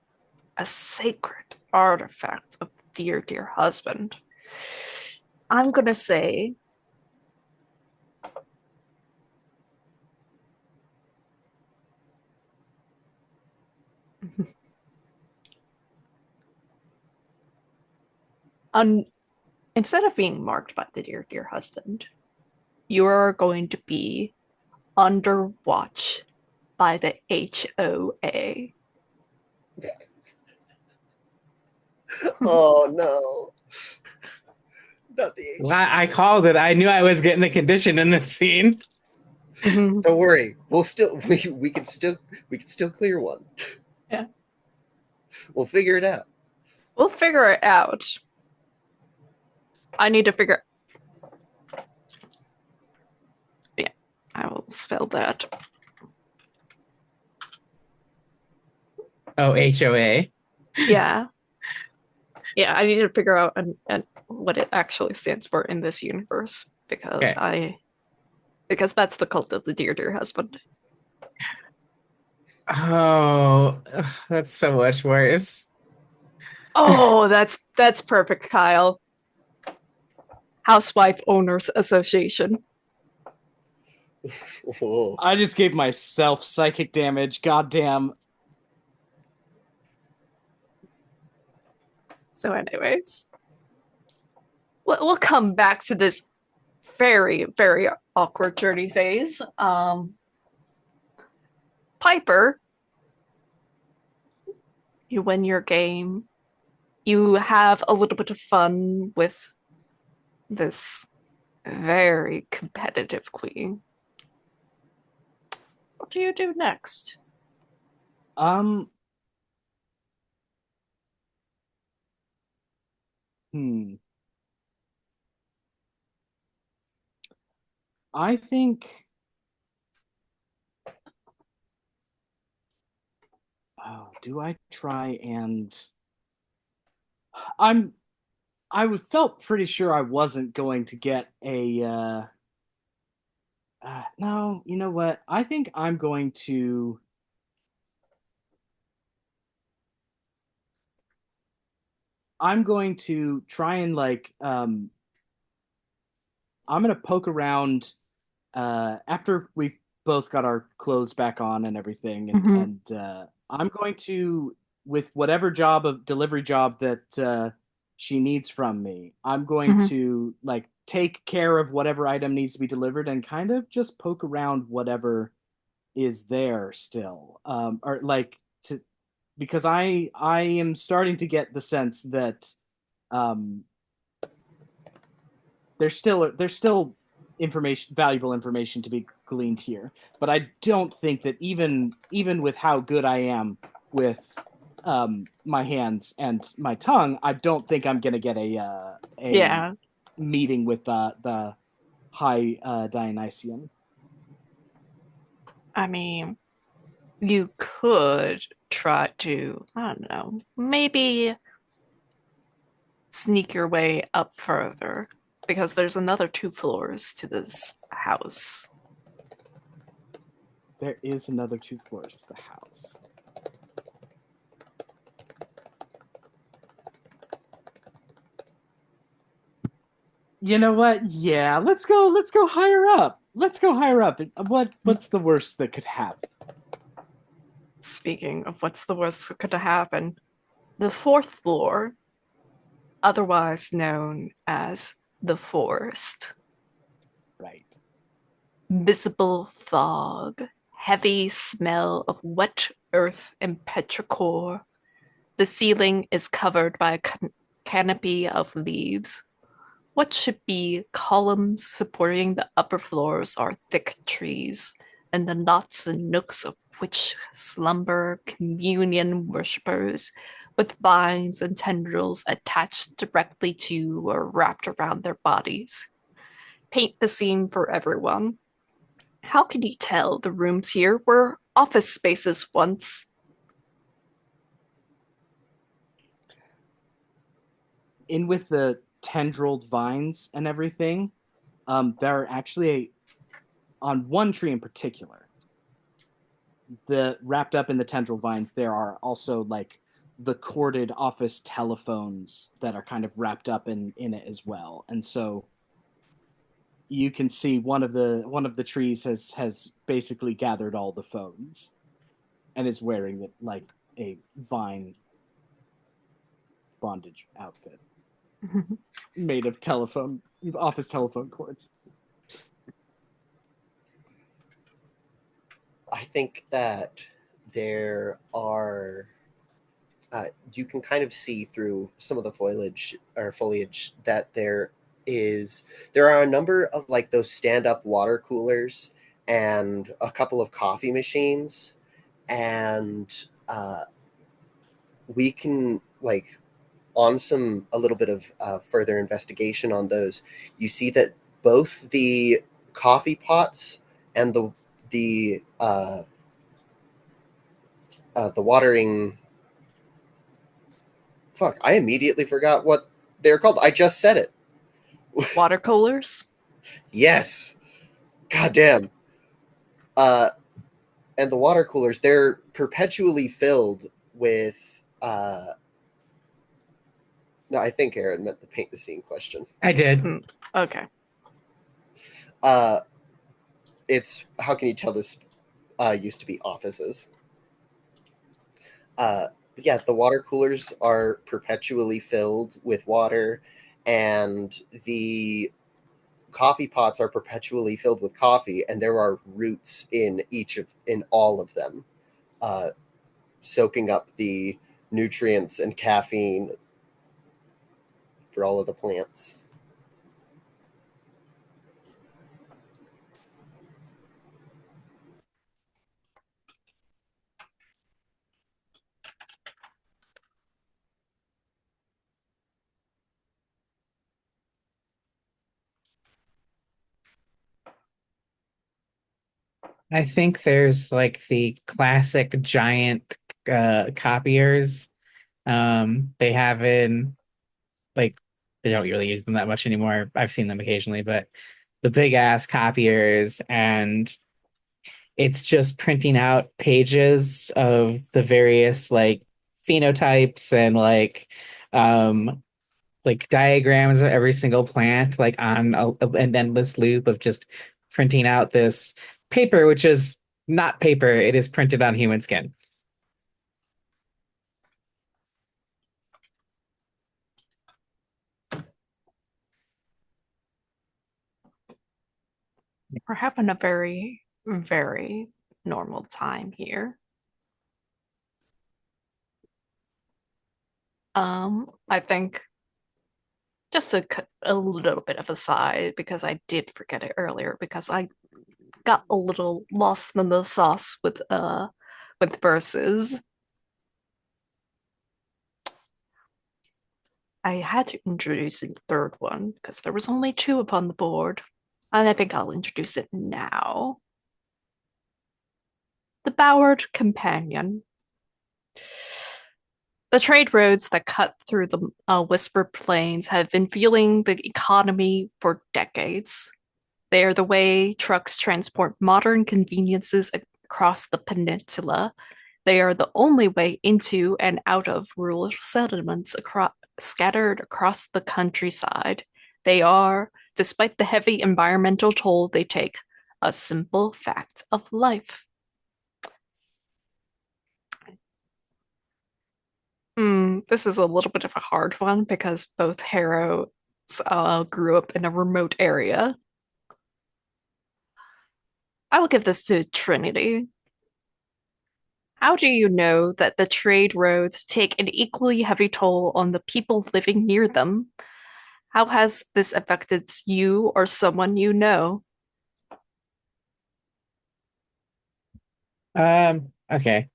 a sacred artifact of dear, dear husband, I'm gonna say un- instead of being marked by the dear, dear husband, you're going to be under watch by the HOA. Oh no, not the Well, H. I called it. I knew I was getting the condition in this scene. Mhm. Don't worry, we'll still we can still clear one. Yeah, We'll figure it out. we'll figure it out. I need to figure. Yeah, I will spell that. Oh, HOA. Yeah, yeah. I need to figure out what it actually stands for in this universe Okay. because that's the cult of the dear, dear husband. Oh, ugh, that's so much worse. Oh, that's perfect, Kyle. Housewife Owners Association. Whoa. I just gave myself psychic damage. Goddamn. So, anyways, we'll come back to this very, very awkward journey phase. Piper, you win your game. You have a little bit of fun with this very competitive queen. What do you do next? Um. Hmm. I think. Oh, do I try and? I'm. Felt pretty sure I wasn't going to get a. No, you know what? I think I'm going to. I'm going to try and like. I'm gonna poke around after we've both got our clothes back on and everything, Mm-hmm. and I'm going to, with whatever job of delivery job that she needs from me, I'm going Mm-hmm. to like take care of whatever item needs to be delivered and kind of just poke around whatever is there still, or like to because I am starting to get the sense that um, there's still information, valuable information to be gleaned here, but I don't think that even with how good I am with my hands and my tongue, I don't think I'm gonna get a Yeah, meeting with the high Dionysian. I mean, you could try to, I don't know, maybe sneak your way up further because there's another 2 floors to this house. There is another 2 floors to the house. You know what? Yeah, let's go. Let's go higher up. Let's go higher up. What's the worst that could happen? Speaking of what's the worst that could happen, the 4th floor otherwise known as the forest. Right. Visible fog, heavy smell of wet earth and petrichor. The ceiling is covered by a canopy of leaves. What should be columns supporting the upper floors are thick trees, and the knots and nooks of which slumber communion worshippers with vines and tendrils attached directly to or wrapped around their bodies. Paint the scene for everyone. How can you tell the rooms here were office spaces once? In with the tendrilled vines and everything, there are actually on one tree in particular, the wrapped up in the tendril vines, there are also like the corded office telephones that are kind of wrapped up in it as well. And so you can see one of the trees has basically gathered all the phones and is wearing it like a vine bondage outfit made of telephone office telephone cords. I think that there are you can kind of see through some of the foliage that there are a number of like those stand up water coolers and a couple of coffee machines, and we can like on some a little bit of further investigation on those, you see that both the coffee pots and the watering, fuck, I immediately forgot what they're called. I just said it. Water coolers? Yes. God damn. Uh, and the water coolers, they're perpetually filled with. No, I think Aaron meant the paint the scene question. I did. Okay. Uh, it's how can you tell this used to be offices? Uh, yeah, the water coolers are perpetually filled with water, and the coffee pots are perpetually filled with coffee, and there are roots in all of them, uh, soaking up the nutrients and caffeine for all of the plants. I think there's like the classic giant copiers. They have in like they don't really use them that much anymore. I've seen them occasionally, but the big ass copiers, and it's just printing out pages of the various like phenotypes and um like diagrams of every single plant like on an endless loop of just printing out this paper, which is not paper, it is printed on human skin. We're having a very, very normal time here. I think just a little bit of a side because I did forget it earlier because I got a little lost in the sauce with verses. I had to introduce a third one because there was only two upon the board, and I think I'll introduce it now. The Bowered Companion. The trade roads that cut through the Whisper Plains have been fueling the economy for decades. They are the way trucks transport modern conveniences across the peninsula. They are the only way into and out of rural settlements scattered across the countryside. They are, despite the heavy environmental toll they take, a simple fact of life. This is a little bit of a hard one because both heroes grew up in a remote area. I will give this to Trinity. How do you know that the trade roads take an equally heavy toll on the people living near them? How has this affected you or someone you know? Okay.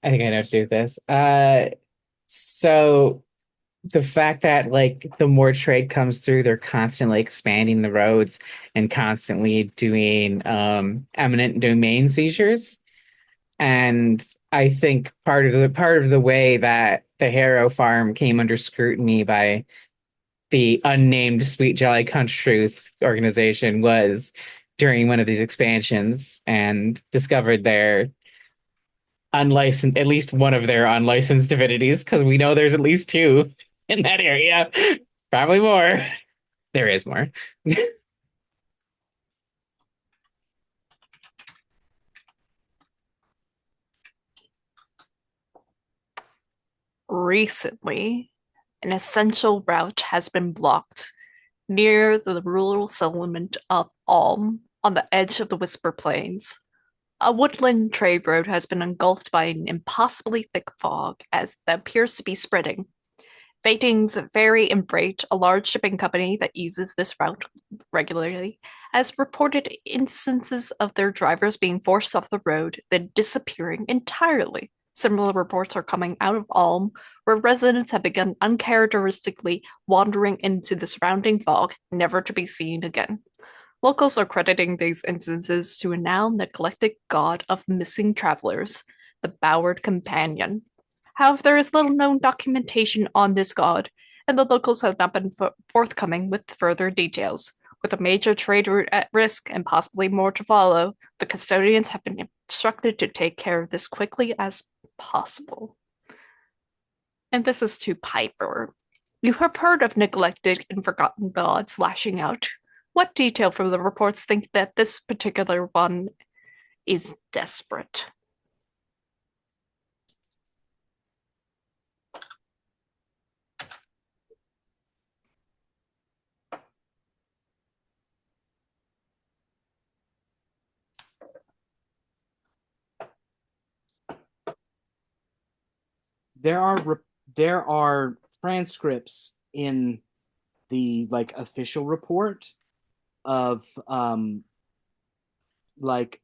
I think I know what to do with this. So the fact that like the more trade comes through, they're constantly expanding the roads and constantly doing eminent domain seizures. And I think part of the way that the Harrow farm came under scrutiny by the unnamed Sweet Jolly Country Truth organization was during one of these expansions and discovered their unlicensed, at least one of their unlicensed divinities, because we know there's at least two in that area. Probably more. There is more. Recently, an essential route has been blocked near the rural settlement of Alm on the edge of the Whisper Plains. A woodland trade road has been engulfed by an impossibly thick fog as that appears to be spreading. Vatings Ferry and Freight, a large shipping company that uses this route regularly, has reported instances of their drivers being forced off the road, then disappearing entirely. Similar reports are coming out of Ulm, where residents have begun uncharacteristically wandering into the surrounding fog, never to be seen again. Locals are crediting these instances to a now neglected god of missing travelers, the Bowered Companion. However, there is little known documentation on this god, and the locals have not been forthcoming with further details. With a major trade route at risk and possibly more to follow, the custodians have been instructed to take care of this quickly as possible. And this is to Piper. You have heard of neglected and forgotten gods lashing out. What detail from the reports think that this particular one is desperate? There are there are transcripts in the like official report of like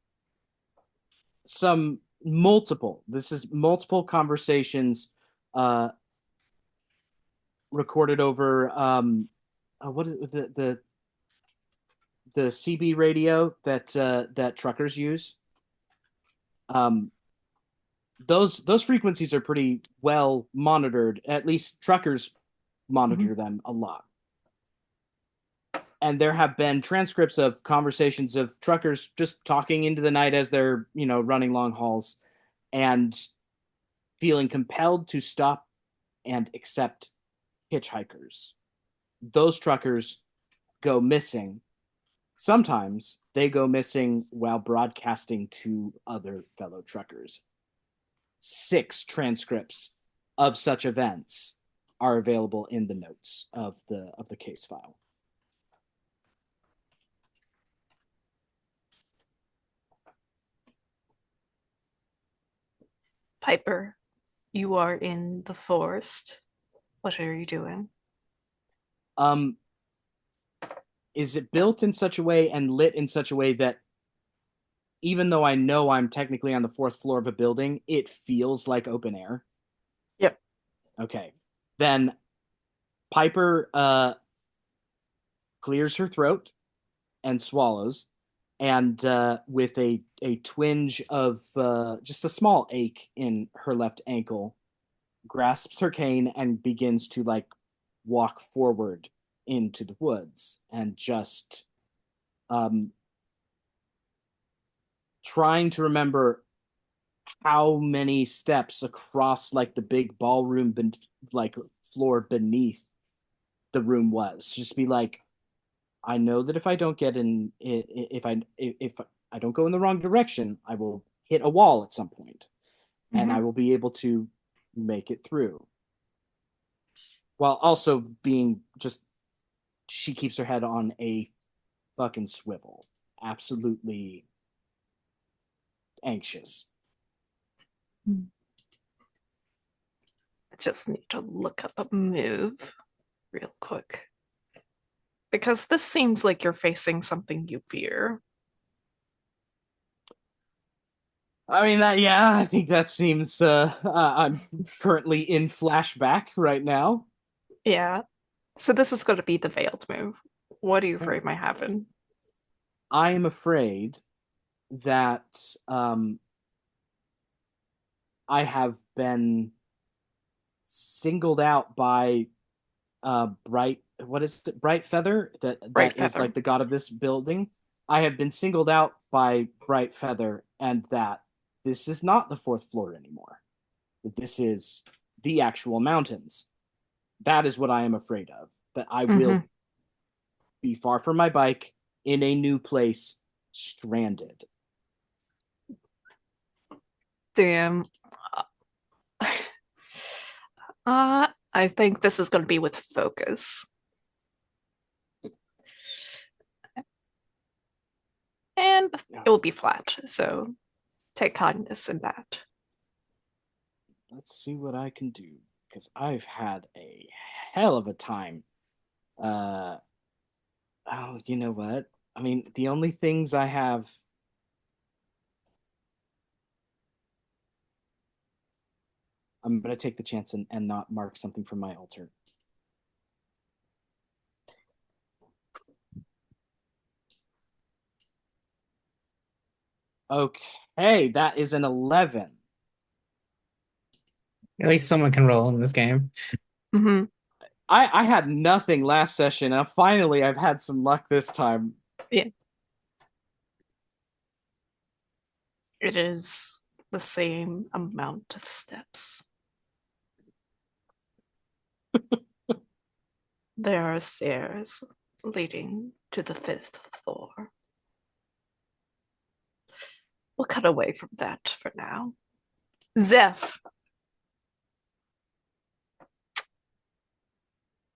some multiple this is multiple conversations uh recorded over what is it, the CB radio that that truckers use. um those frequencies are pretty well monitored. At least truckers Mhm. monitor them a lot. And there have been transcripts of conversations of truckers just talking into the night as they're, running long hauls and feeling compelled to stop and accept hitchhikers. Those truckers go missing. Sometimes they go missing while broadcasting to other fellow truckers. 6 transcripts of such events are available in the notes of the case file. Piper, you are in the forest. What are you doing? Um, is it built in such a way and lit in such a way that even though I know I'm technically on the 4th floor of a building, it feels like open air? Yep. Okay. Then Piper clears her throat and swallows, and with a twinge of just a small ache in her left ankle, grasps her cane and begins to like walk forward into the woods and just um, trying to remember how many steps across like the big ballroom like floor beneath the room was. Just be like, I know that if I don't get in, if I don't go in the wrong direction, I will hit a wall at some point, and I Mm-hmm. will be able to make it through. while also being just she keeps her head on a fucking swivel, absolutely anxious. I just need to look up a move real quick. Because this seems like you're facing something you fear. I mean that yeah, I think that seems I'm currently in flashback right now. Yeah. So this is going to be the veiled move. What are you afraid might happen? I am afraid that um I have been singled out by bright what is it, bright feather, Bright that is feather. like the god of this building. I have been singled out by bright feather, and that this is not the fourth floor anymore. That this is the actual mountains. That is what I am afraid of, that I Mm-hmm. will be far from my bike, in a new place, stranded. Damn. I think this is going to be with focus. And Yeah. it will be flat. So take kindness in that. Let's see what I can do, because I've had a hell of a time. uh oh, you know what, I mean, the only things I have, I'm gonna take the chance and not mark something from my altar. Okay, that is an 11. At least someone can roll in this game. Mm-hmm. I had nothing last session. Finally, I've had some luck this time. Yeah. It is the same amount of steps. There are stairs leading to the fifth floor. We'll cut away from that for now. Zeph,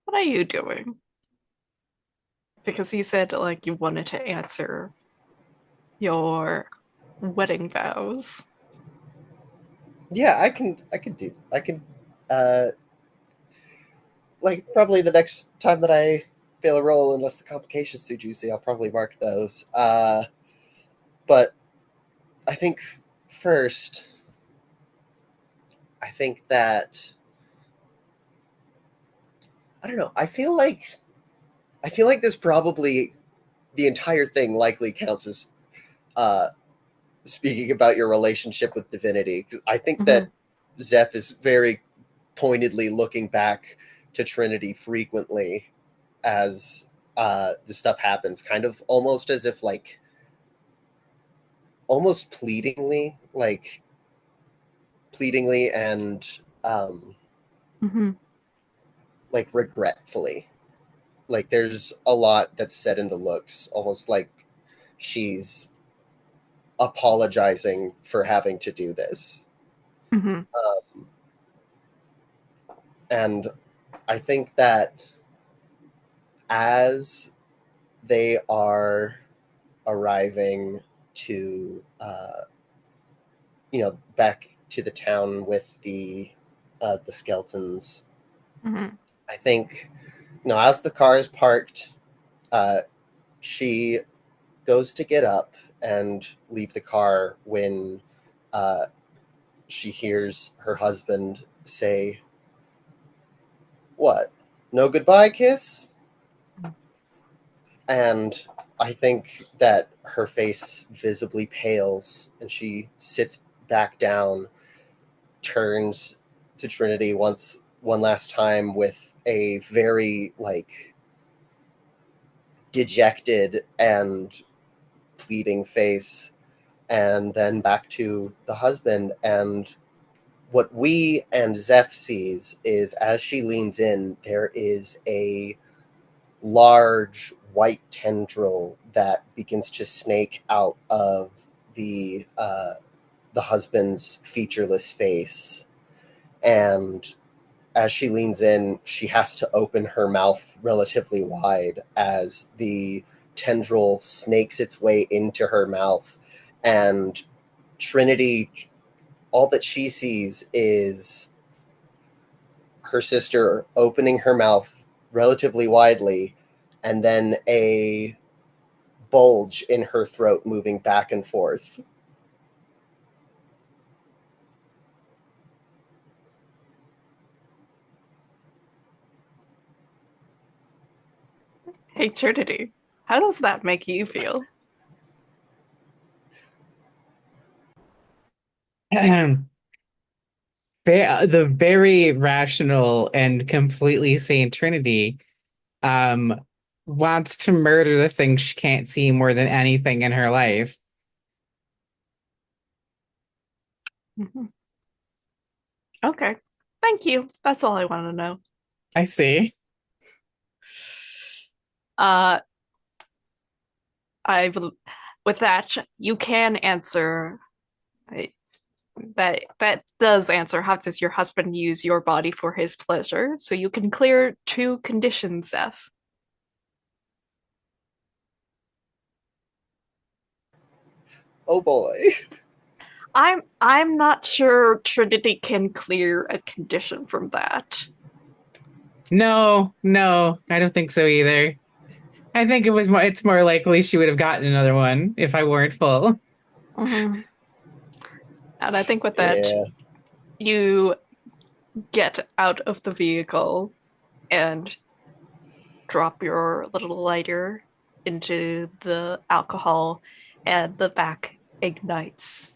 what are you doing? Because you said like you wanted to answer your wedding vows. Yeah, I can uh like probably the next time that I fail a roll, unless the complication's too juicy, I'll probably mark those. But I think first, I think that I don't know. I feel like this probably the entire thing likely counts as uh speaking about your relationship with divinity. I think Mm-hmm. that Zeph is very pointedly looking back to Trinity frequently as the stuff happens, kind of almost as if like almost pleadingly and Mm-hmm. like regretfully. Like there's a lot that's said in the looks, almost like she's apologizing for having to do this. Mm-hmm. Um, and I think that as they are arriving to, back to the town with the skeletons, Mm-hmm. I think, as the car is parked, uh, she goes to get up and leave the car when uh, she hears her husband say, "What? No goodbye kiss?" And I think that her face visibly pales and she sits back down, turns to Trinity one last time with a very like dejected and pleading face, and then back to the husband. And what we and Zeph sees is as she leans in, there is a large white tendril that begins to snake out of the husband's featureless face, and as she leans in, she has to open her mouth relatively wide as the tendril snakes its way into her mouth. And Trinity, all that she sees is her sister opening her mouth relatively widely, and then a bulge in her throat moving back and forth. Hey, Trinity, how does that make you feel? The very rational and completely sane Trinity um wants to murder the thing she can't see more than anything in her life. Mhm. Okay. Thank you. That's all I want to know. I see. Uh, I will, with that, you can answer that does answer how does your husband use your body for his pleasure? So you can clear two conditions, Zeph. Oh boy. I'm not sure Trinity can clear a condition from that. No, no, I don't think so either. I think it's more likely she would have gotten another one if I weren't full. Mhm. And I think with that, Yeah. you get out of the vehicle and drop your little lighter into the alcohol, and the back ignites.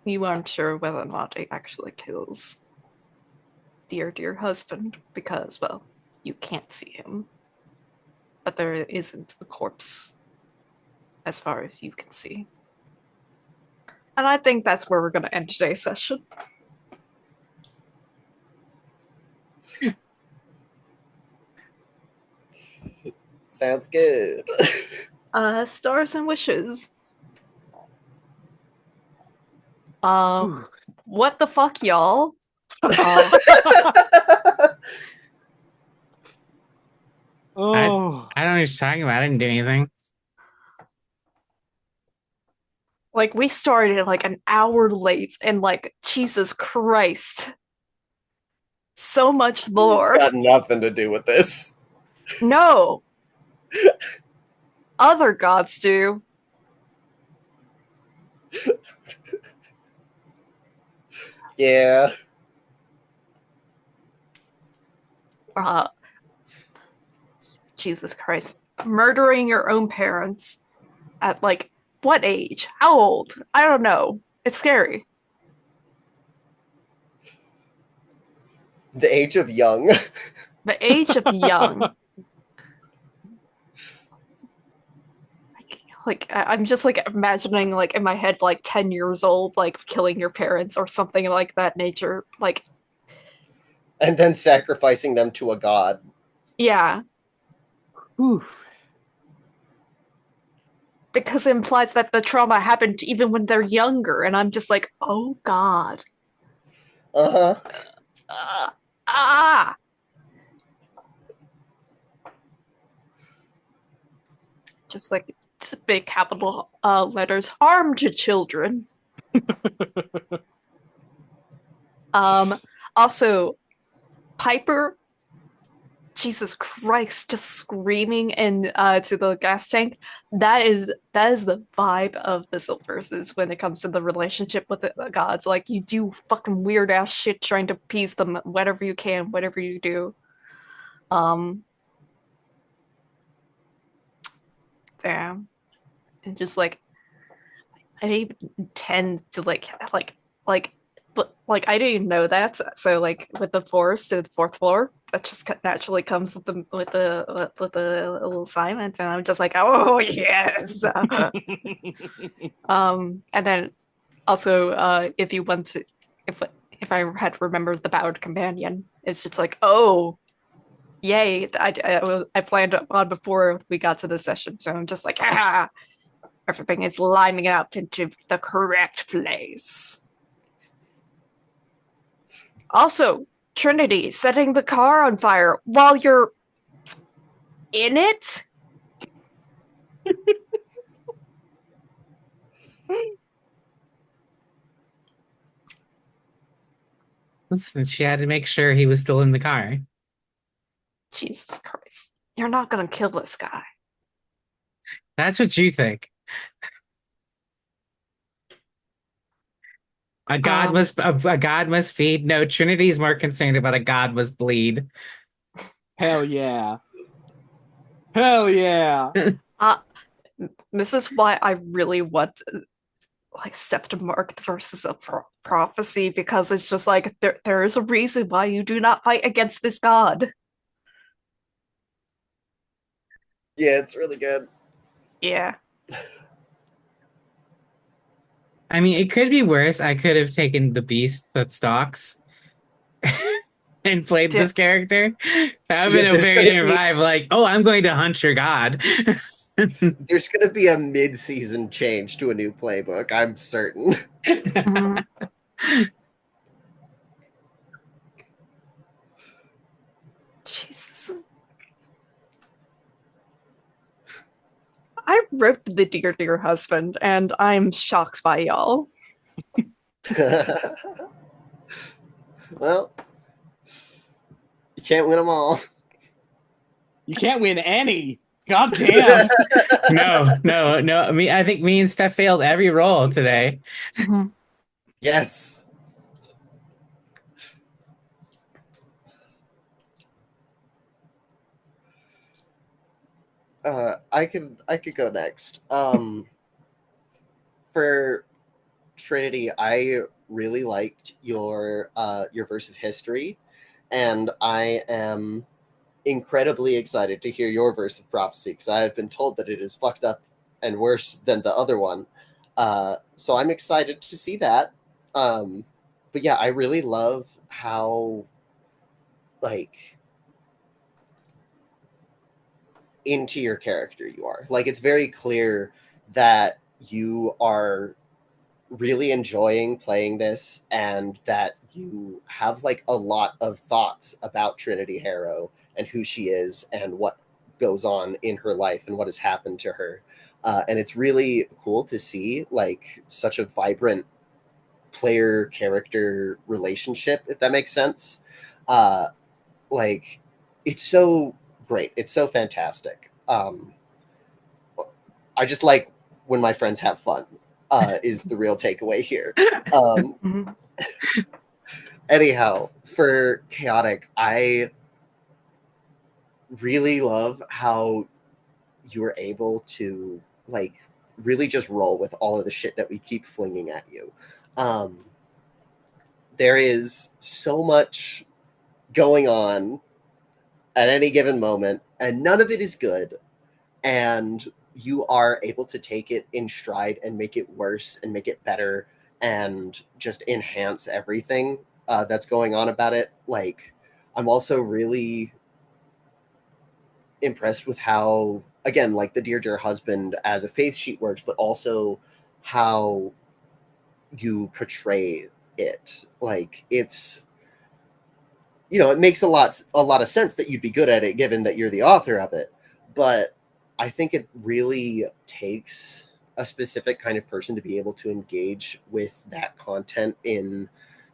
You aren't sure whether or not it actually kills dear husband because, well, you can't see him, but there isn't a corpse as far as you can see. And I think that's where we're going to end today's session. Sounds good. Stars and wishes. Uh, what the fuck, y'all? Uh, I Oh, I don't know what you're talking about. I didn't do anything. like we started like an hour late, and like Jesus Christ, so much It's lore. got nothing to do with this. No, other gods do. Yeah. Uh, Jesus Christ, murdering your own parents at like what age? How old? I don't know. It's scary. The age of young. The age of young. Like I'm just like imagining like in my head like 10 years old like killing your parents or something like that nature. Like And then sacrificing them to a god. yeah, oof. because it implies that the trauma happened even when they're younger and I'm just like, "Oh God." Uh-huh. Uh, ah. Just like big capital letters harm to children. Um Also Piper, Jesus Christ, just screaming in to the gas tank. That is the vibe of the Silt verses when it comes to the relationship with the gods. Like you do fucking weird ass shit trying to appease them whatever you can, whatever you do. Um, Damn. And just like I didn't even intend to like like I didn't even know that. So like with the forest to the fourth floor, that just naturally comes with the little assignment, and I'm just like, oh yes. And then also if you want to, if I had remembered the Bowed Companion, it's just like, oh yay! I planned on before we got to the session, so I'm just like, ah, everything is lining up into the correct place. Also, Trinity, setting the car on fire while you're in it? Listen, she had to make sure he was still in the car. Jesus Christ. You're not gonna kill this guy. That's what you think. Um, A god must feed. No, Trinity is more concerned about a god must bleed. Hell yeah. Hell yeah. uh, this is why I really want like Step to Mark versus a prophecy because it's just like there is a reason why you do not fight against this god. Yeah, it's really good. Yeah. I mean, it could be worse. I could have taken the beast that stalks and played Yeah. this character. That would have Yeah, been a there's very gonna different be vibe. Like, oh, I'm going to hunt your god. there's gonna be a mid-season change to a new playbook. I'm certain. Mhm. Jesus. I wrote the Dear Husband, and I'm shocked by y'all. Well, you can't win them all. You can't win any. God damn. No. I think me and Steph failed every role today. Mhm. Yes. I could go next. For Trinity, I really liked your verse of history, and I am incredibly excited to hear your verse of prophecy because I have been told that it is fucked up and worse than the other one. So I'm excited to see that. Um, but yeah, I really love how like into your character you are. Like it's very clear that you are really enjoying playing this and that you have like a lot of thoughts about Trinity Harrow and who she is and what goes on in her life and what has happened to her. And it's really cool to see like such a vibrant player character relationship, if that makes sense. Uh, like it's so great. It's so fantastic. I just like when my friends have fun. Is the real takeaway here. Um, Mhm. anyhow, for chaotic, I really love how you were able to like really just roll with all of the shit that we keep flinging at you. Um, there is so much going on at any given moment, and none of it is good. And you are able to take it in stride and make it worse and make it better and just enhance everything that's going on about it. Like, I'm also really impressed with how, again, like the Dear Husband as a faith sheet works, but also how you portray it. Like, it's it makes a lot of sense that you'd be good at it given that you're the author of it. But I think it really takes a specific kind of person to be able to engage with that content in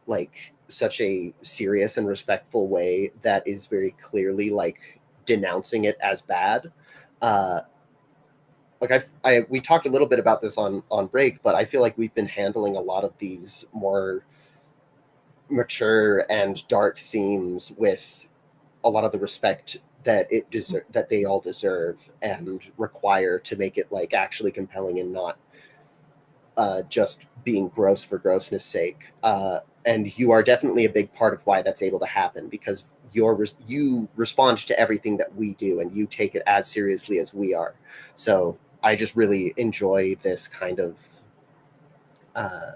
like such a serious and respectful way that is very clearly like denouncing it as bad. Uh, like we talked a little bit about this on break, but I feel like we've been handling a lot of these more mature and dark themes with a lot of the respect that they all deserve and require to make it like actually compelling and not just being gross for grossness sake. And you are definitely a big part of why that's able to happen because you respond to everything that we do and you take it as seriously as we are. So I just really enjoy this kind of uh,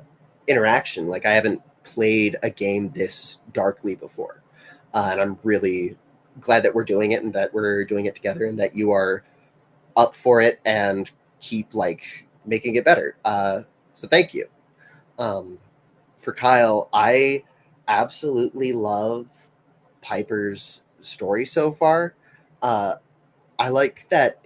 interaction. Like I haven't played a game this darkly before, and I'm really glad that we're doing it and that we're doing it together and that you are up for it and keep like making it better. So thank you. Um, for Kyle, I absolutely love Piper's story so far. Uh, I like that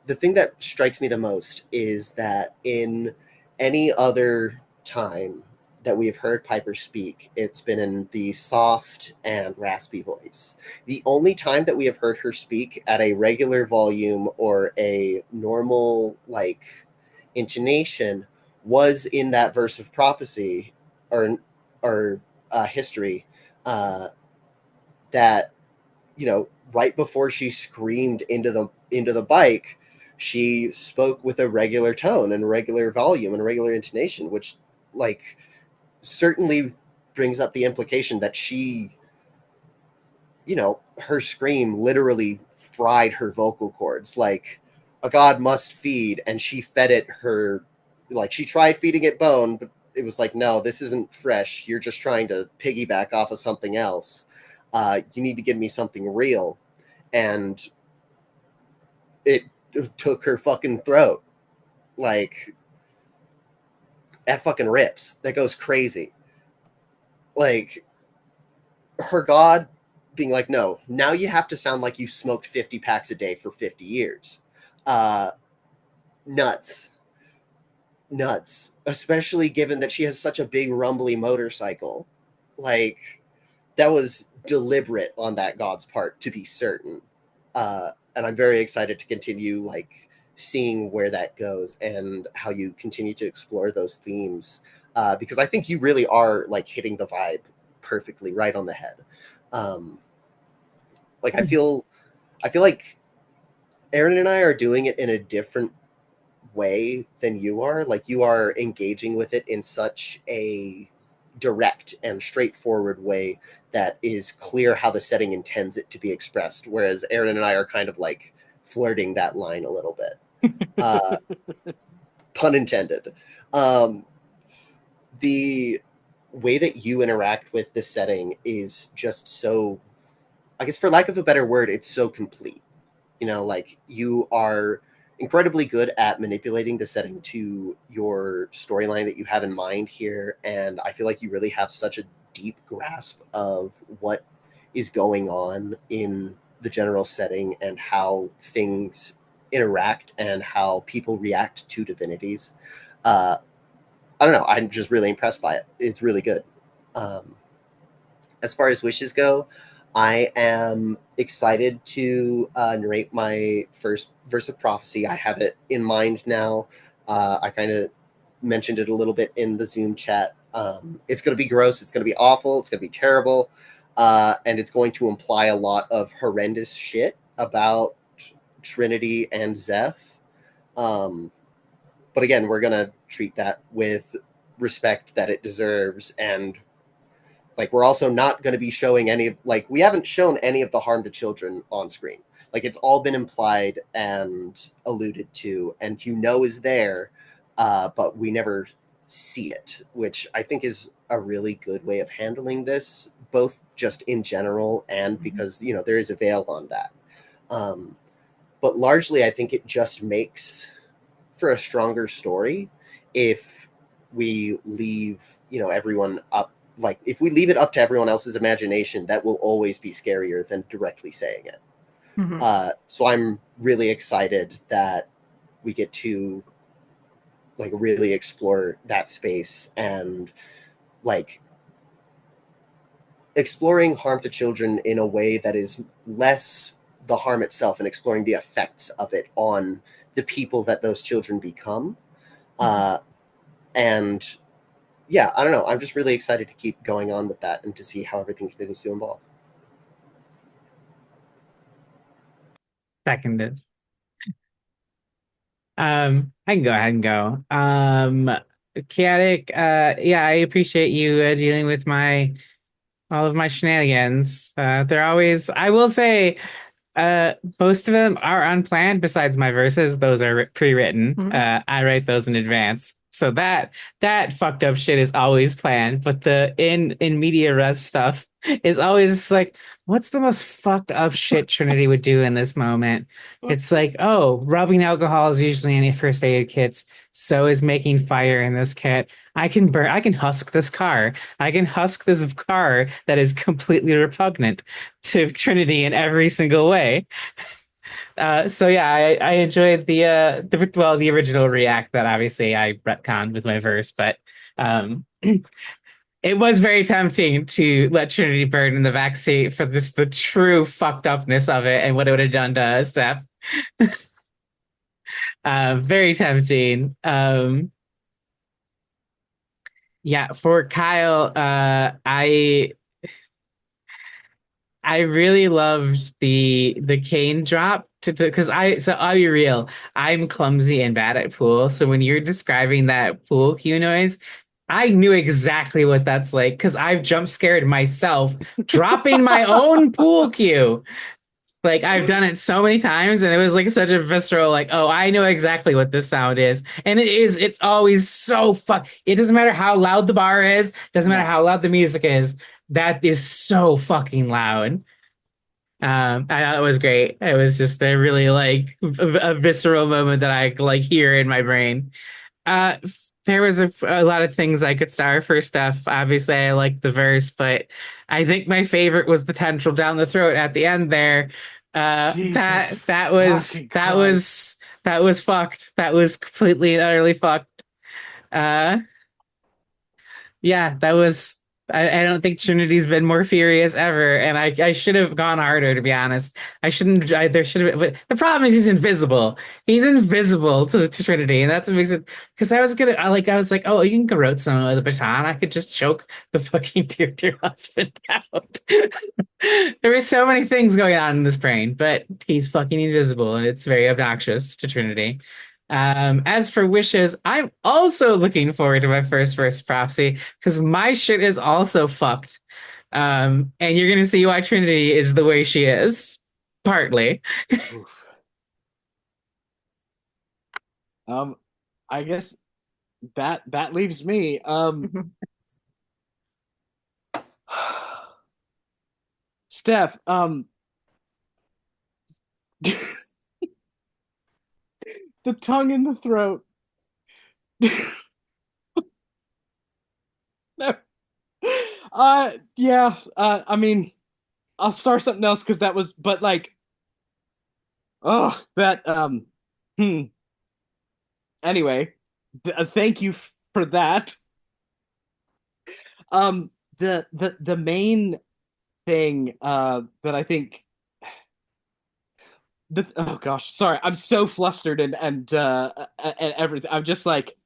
the thing that strikes me the most is that in any other time that we have heard Piper speak, it's been in the soft and raspy voice. The only time that we have heard her speak at a regular volume or a normal, like, intonation was in that verse of prophecy or history, uh, that, right before she screamed into the bike, she spoke with a regular tone and regular volume and regular intonation, which, like, certainly brings up the implication that her scream literally fried her vocal cords. Like, a god must feed, and she fed it her, like, she tried feeding it bone, but it was like, no, this isn't fresh. You're just trying to piggyback off of something else. You need to give me something real. And it took her fucking throat. Like, that fucking rips. That goes crazy. Like, her god being like, no, now you have to sound like you smoked 50 packs a day for 50 years. Uh, nuts. Nuts. Especially given that she has such a big, rumbly motorcycle. Like, that was deliberate on that god's part, to be certain. And I'm very excited to continue, like, seeing where that goes and how you continue to explore those themes. Because I think you really are, like, hitting the vibe perfectly, right on the head. Um, like, I feel like Aaron and I are doing it in a different way than you are. Like, you are engaging with it in such a direct and straightforward way that is clear how the setting intends it to be expressed, whereas Aaron and I are kind of, like, flirting that line a little bit. uh, Pun intended. um, the way that you interact with the setting is just so, I guess, for lack of a better word, it's so complete. Like, you are incredibly good at manipulating the setting to your storyline that you have in mind here. And I feel like you really have such a deep grasp of what is going on in the general setting and how things interact and how people react to divinities. Uh, I don't know. I'm just really impressed by it. It's really good. Um, as far as wishes go, I am excited to narrate my first verse of prophecy. I have it in mind now. I kind of mentioned it a little bit in the Zoom chat. It's going to be gross. It's going to be awful. It's going to be terrible. And it's going to imply a lot of horrendous shit about Trinity and Zeph. But again, we're going to treat that with respect that it deserves. And, like, we're also not going to be showing any of, like, we haven't shown any of the harm to children on screen. Like, it's all been implied and alluded to and is there, but we never see it, which I think is a really good way of handling this, both just in general and because, there is a veil on that. But largely, I think it just makes for a stronger story if we leave, everyone up. Like, if we leave it up to everyone else's imagination, that will always be scarier than directly saying it. Mm-hmm. So I'm really excited that we get to, like, really explore that space and, like, exploring harm to children in a way that is less the harm itself and exploring the effects of it on the people that those children become. And yeah, I don't know. I'm just really excited to keep going on with that and to see how everything continues to evolve. Seconded. I can go ahead and go. Chaotic, yeah, I appreciate you dealing with my all of my shenanigans. They're always, I will say, most of them are unplanned besides my verses. Those are pre-written. I write those in advance. So that fucked up shit is always planned, but the in media res stuff is always like, what's the most fucked up shit Trinity would do in this moment? It's like, oh, rubbing alcohol is usually in first aid kits. So is making fire in this kit. I can husk this car. I can husk this car that is completely repugnant to Trinity in every single way. So yeah, I enjoyed the original React that obviously I retconned with my verse, but it was very tempting to let Trinity burn in the backseat for this the true fucked upness of it and what it would have done to Steph. Very tempting. Yeah, for Kyle, I really loved the cane drop to because I'll be real, I'm clumsy and bad at pool. So when you're describing that pool cue noise, I knew exactly what that's like because I've jump scared myself dropping my own pool cue. Like I've done it so many times, and it was like such a visceral, like, oh, I know exactly what this sound is. And it's always so fuck. It doesn't matter how loud the bar is, doesn't matter No. how loud the music is. That is so fucking loud. I thought it was great. It was just a really like a visceral moment that I like hear in my brain. Uh, there was a lot of things I could star for stuff. Obviously, I liked the verse, but I think my favorite was the tantrum down the throat at the end there. Jesus fucking That Christ. was fucked. That was completely and utterly fucked. Uh, yeah, that was. I don't think Trinity's been more furious ever, and I should have gone harder to be honest. I shouldn't. There should have been. But the problem is he's invisible. He's invisible to Trinity, and that's what makes it. Because I was like, oh, you can garrote someone with a baton. I could just choke the fucking dear husband out. There were so many things going on in this brain, but he's fucking invisible, and it's very obnoxious to Trinity. As for wishes, I'm also looking forward to my first verse prophecy because my shit is also fucked. And you're gonna see why Trinity is the way she is, partly. Oof. Um, I guess that leaves me. Steph, the tongue in the throat. No. Yeah. I mean, I'll start something else because that was, but like, oh, that. Hmm. Anyway, thank you for that. The main thing, that I think oh gosh, sorry, I'm so flustered and everything. I'm just like,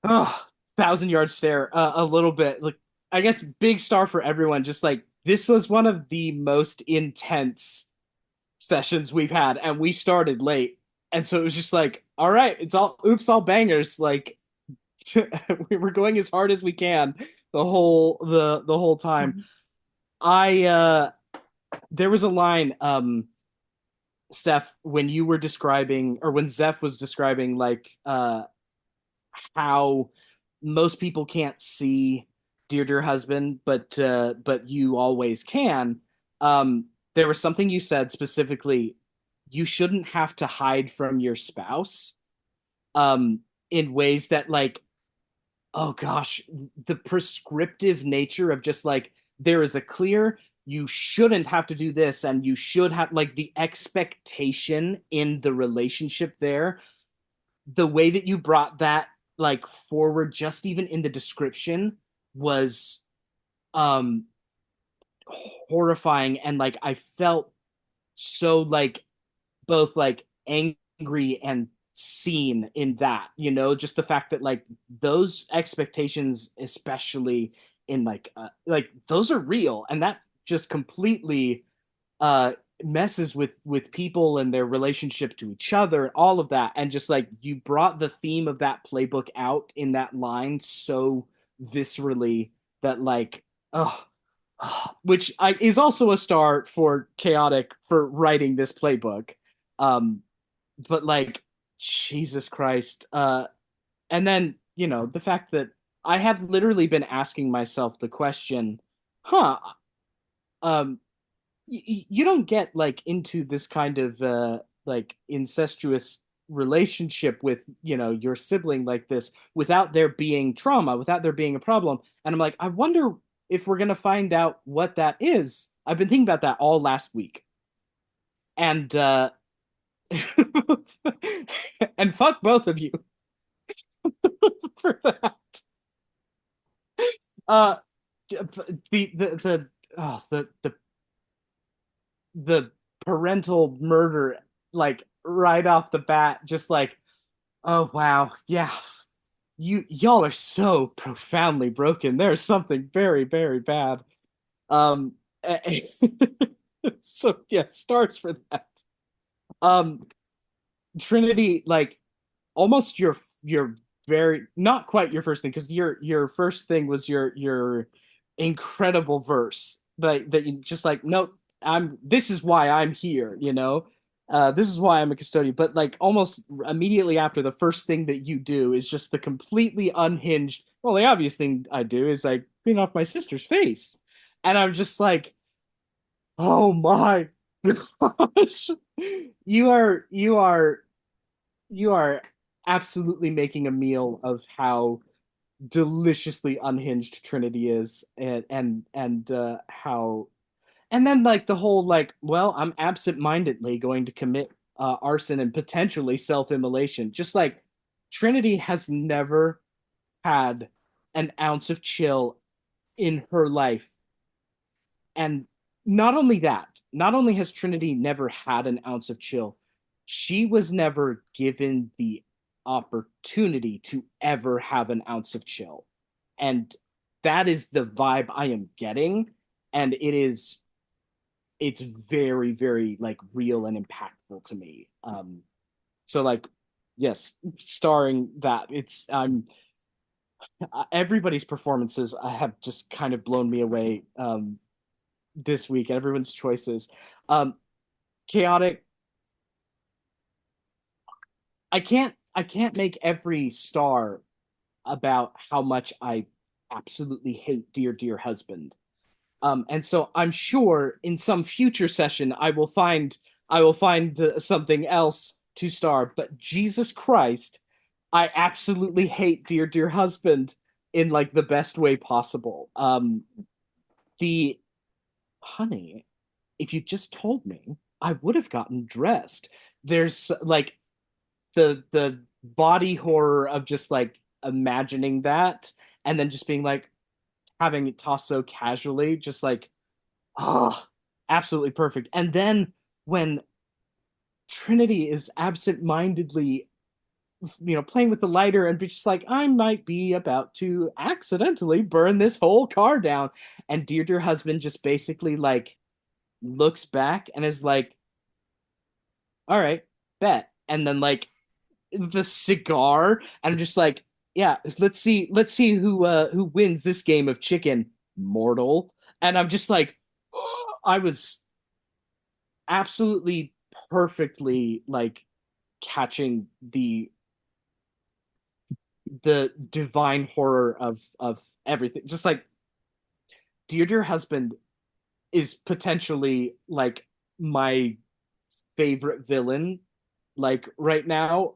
oh, thousand yard stare, a little bit. Like, I guess big star for everyone. Just like this was one of the most intense sessions we've had, and we started late, and so it was just like, all right, it's all oops, all bangers. Like we were going as hard as we can the whole time. I There was a line, Steph, when you were describing, or when Zeph was describing, like how most people can't see dear husband, but you always can. There was something you said specifically. You shouldn't have to hide from your spouse, um, in ways that like, oh gosh, the prescriptive nature of just like there is a clear you shouldn't have to do this and you should have like the expectation in the relationship there, the way that you brought that like forward just even in the description was um horrifying, and like I felt so like both like angry and seen in that, just the fact that like those expectations, especially in like those are real, and that just completely uh messes with people and their relationship to each other, all of that. And just like you brought the theme of that playbook out in that line so viscerally that like, oh, which is also a star for chaotic for writing this playbook. um but like, Jesus Christ. And then, the fact that I have literally been asking myself the question, huh, um you don't get like into this kind of like incestuous relationship with your sibling like this without there being trauma, without there being a problem. And I'm like, I wonder if we're gonna find out what that is. I've been thinking about that all last week, and and fuck both of you for that. uh the oh, the parental murder, like right off the bat, just like, oh wow, yeah, y'all are so profoundly broken. There's something very, very bad. Um, so yeah, stars for that. Um, Trinity, like almost your very not quite your first thing, because your first thing was your incredible verse that you just like, nope, I'm this is why I'm here, this is why I'm a custodian. But like almost immediately after, the first thing that you do is just the completely unhinged, well, the obvious thing I do is like clean off my sister's face. And I'm just like, oh my gosh, you are absolutely making a meal of how deliciously unhinged Trinity is, and how, and then like the whole like, well, I'm absent-mindedly going to commit arson and potentially self-immolation. Just like Trinity has never had an ounce of chill in her life. And not only that, not only has Trinity never had an ounce of chill, she was never given the opportunity to ever have an ounce of chill. And that is the vibe I am getting. And it's very, very like real and impactful to me. So like, yes, starring that, it's I'm everybody's performances have just kind of blown me away. This week, everyone's choices. Um, Chaotic. I can't make every star about how much I absolutely hate dear dear husband. And so I'm sure in some future session I will find something else to star. But Jesus Christ, I absolutely hate dear dear husband in like the best way possible. The honey, if you just told me, I would have gotten dressed. There's like the body horror of just like imagining that, and then just being like having it tossed so casually, just like, oh, absolutely perfect. And then when Trinity is absent-mindedly, playing with the lighter and be just like, I might be about to accidentally burn this whole car down, and dear dear husband just basically like looks back and is like, all right, bet. And then like the cigar, and I'm just like, yeah, let's see who wins this game of chicken, mortal. And I'm just like, oh, I was absolutely perfectly like catching the divine horror of everything. Just like dear dear husband is potentially like my favorite villain like right now.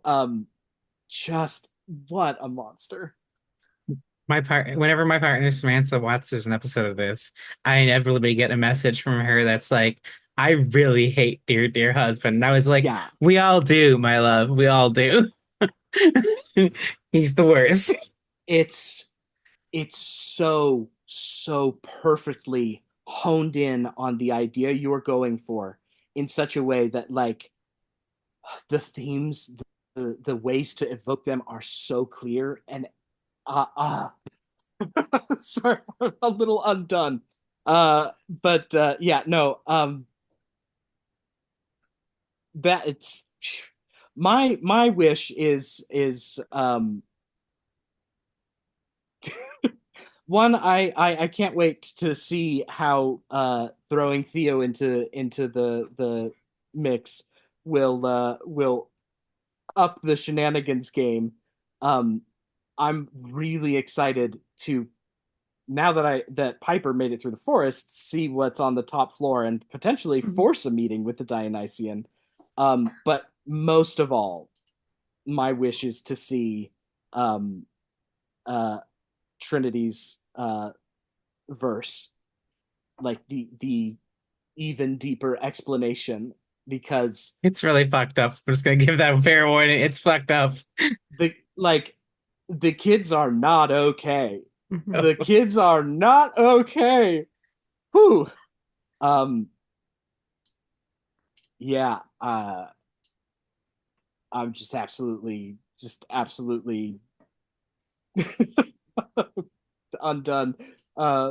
Just what a monster. Whenever my partner Samantha watches an episode of this, I inevitably get a message from her that's like, I really hate dear, dear husband. And I was like, Yeah, we all do, my love. We all do. He's the worst. it's it's so perfectly honed in on the idea you're going for in such a way that like the themes, the ways to evoke them are so clear. And sorry, I'm a little undone. But yeah, no, that it's my wish is one, I can't wait to see how throwing Theo into the mix will up the shenanigans game. Um I'm really excited to now that Piper made it through the forest, see what's on the top floor and potentially Mhm. force a meeting with the Dionysian. But most of all, my wish is to see um, uh, Trinity's verse, like the even deeper explanation, because It's really fucked up. I'm just gonna give that fair warning. It's fucked up. the like the kids are not okay. Mhm. The kids are not okay. Whew. Um. Yeah. I'm just absolutely undone.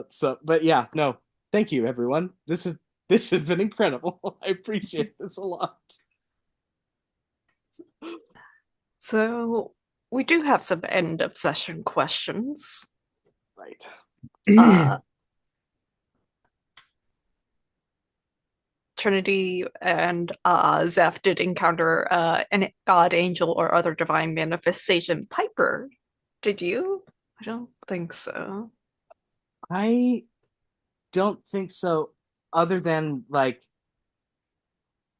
So, but yeah, no, thank you, everyone. This has been incredible. I appreciate this a lot. So we do have some end of session questions. Right. Uh, Trinity and Zeph did encounter an god angel or other divine manifestation. Piper, did you? I don't think so. I don't think so. Other than like,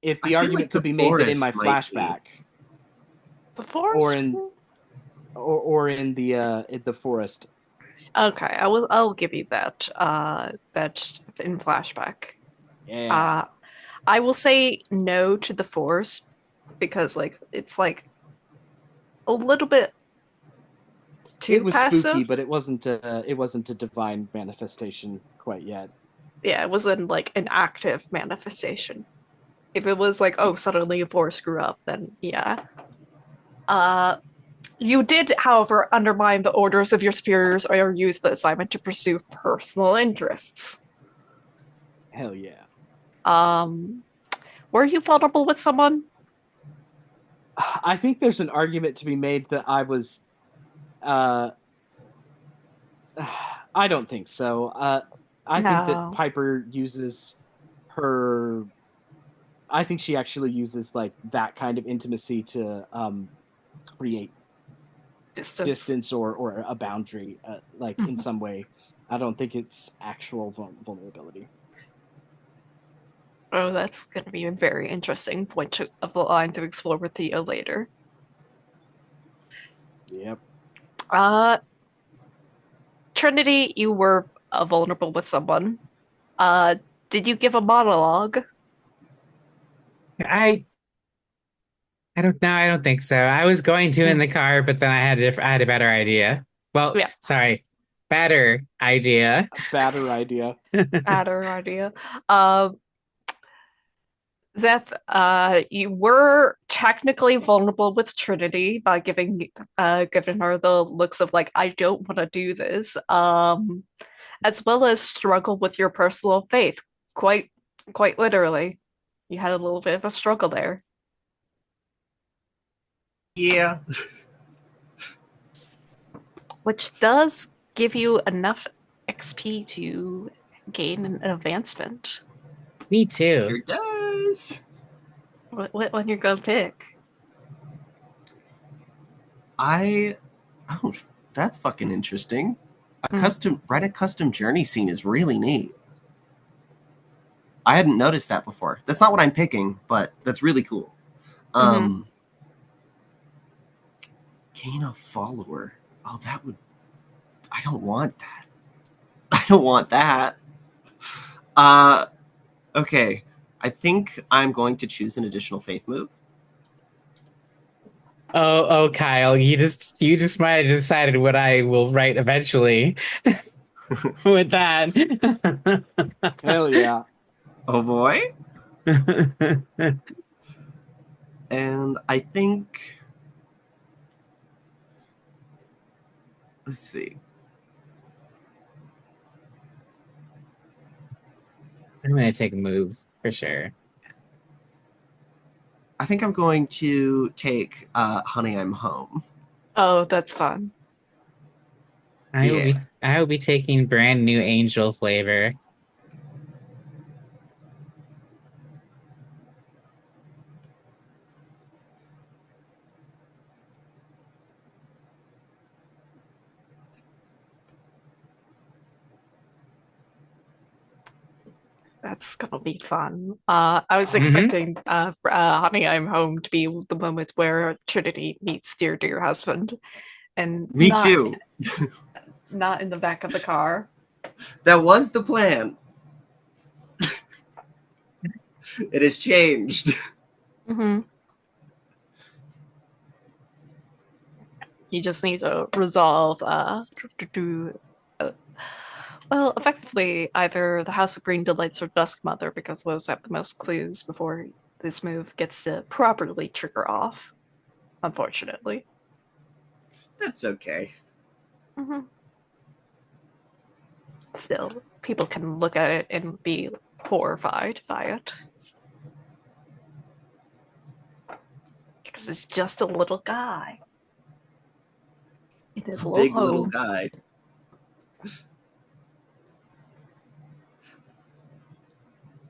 if I the feel argument like could the be made that in my forest might be. flashback, The or forest? in or in the forest. Okay, I'll give you that. That in flashback. Yeah. Uh I will say no to the forest because it's like a little bit It too was spooky, passive. but it wasn't a divine manifestation quite yet. Yeah, it wasn't like an active manifestation. If it was like, oh, suddenly a forest grew up, then yeah. Uh, you did, however, undermine the orders of your superiors or use the assignment to pursue personal interests. Hell yeah. Um, were you vulnerable with someone? I think there's an argument to be made that I was. Uh, I don't think so. I think that No. Piper uses her. I think she actually uses like that kind of intimacy to create Distance. distance or a boundary, like in some way. I don't think it's actual vulnerability. Oh, that's going to be a very interesting of the line to explore with Theo later. Yep. Uh, Trinity, you were vulnerable with someone. Uh, did you give a monologue? I I don't know. I don't think so. I was going to in the car, but then I had a better idea. Well, Yeah, sorry, better idea. Better idea. I had an idea. Uh, Zeph, you were technically vulnerable with Trinity by giving her the looks of like, I don't want to do this, as well as struggle with your personal faith. Quite, quite literally. You had a little bit of a struggle there, Yeah. which does give you enough XP to gain an advancement. Me too. Sure does. What one you're gonna pick? I oh that's fucking interesting. Mm, A custom journey scene is really neat. I hadn't noticed that before. That's not what I'm picking, but that's really cool. hmm Um Gain a follower. Oh, that would I don't want that. I don't want that. Uh okay. I think I'm going to choose an additional faith move. Oh, Kyle, you just might have decided what I will write eventually with that. Hell yeah. Oh boy. And I think let's see. I'm gonna take a move for sure. I think I'm going to take Honey I'm Home. Oh, that's fun. Yeah. I will be taking brand new angel flavor. That's gonna be fun. I was Hmm. expecting Honey, I'm Home to be the moment where Trinity meets dear husband, and Me too. not in the back of the car. That was the plan. It has changed. Hmm. You just need to resolve uh, well, effectively either the House of Green Delights or Dusk Mother, because those have the most clues before this move gets to properly trigger off, unfortunately. That's okay. Hmm. Still, people can look at it and be horrified by it. Because it's just a little guy in his A little big little home. guy.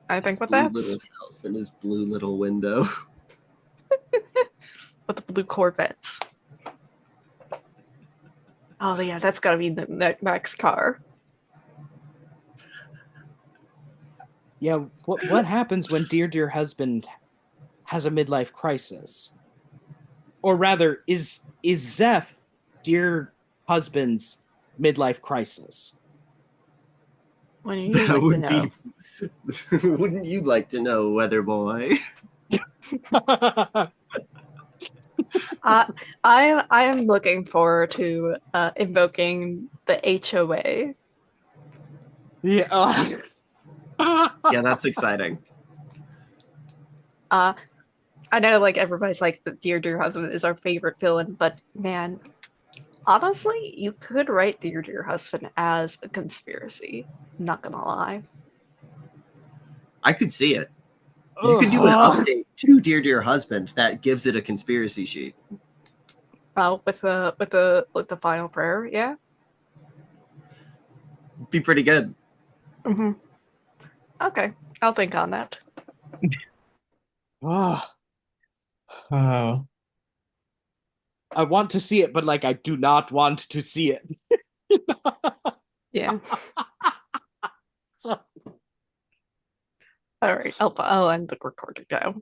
I His think what blue that's little house and his blue little window. with the blue Corvettes. Oh yeah, that's gotta be the next car. Yeah, what happens when dear husband has a midlife crisis? Or rather, is Zeph dear husband's midlife crisis? When you That like to would be. know. Wouldn't you like to know, Weather Boy? Uh, I am looking forward to invoking the HOA. Yeah. Yeah, that's exciting. Uh, I know like everybody's like the dear husband is our favorite villain, but man, honestly, you could write dear husband as a conspiracy. I'm not gonna lie. I could see it. You could do an Ugh. update to Dear Husband that gives it a conspiracy sheet. Well, with the final prayer, yeah. Be pretty good. Hmm. Okay, I'll think on that. Ugh. Oh. I want to see it, but like I do not want to see it. Yeah. So, All right, I'll end the recording now. yeah.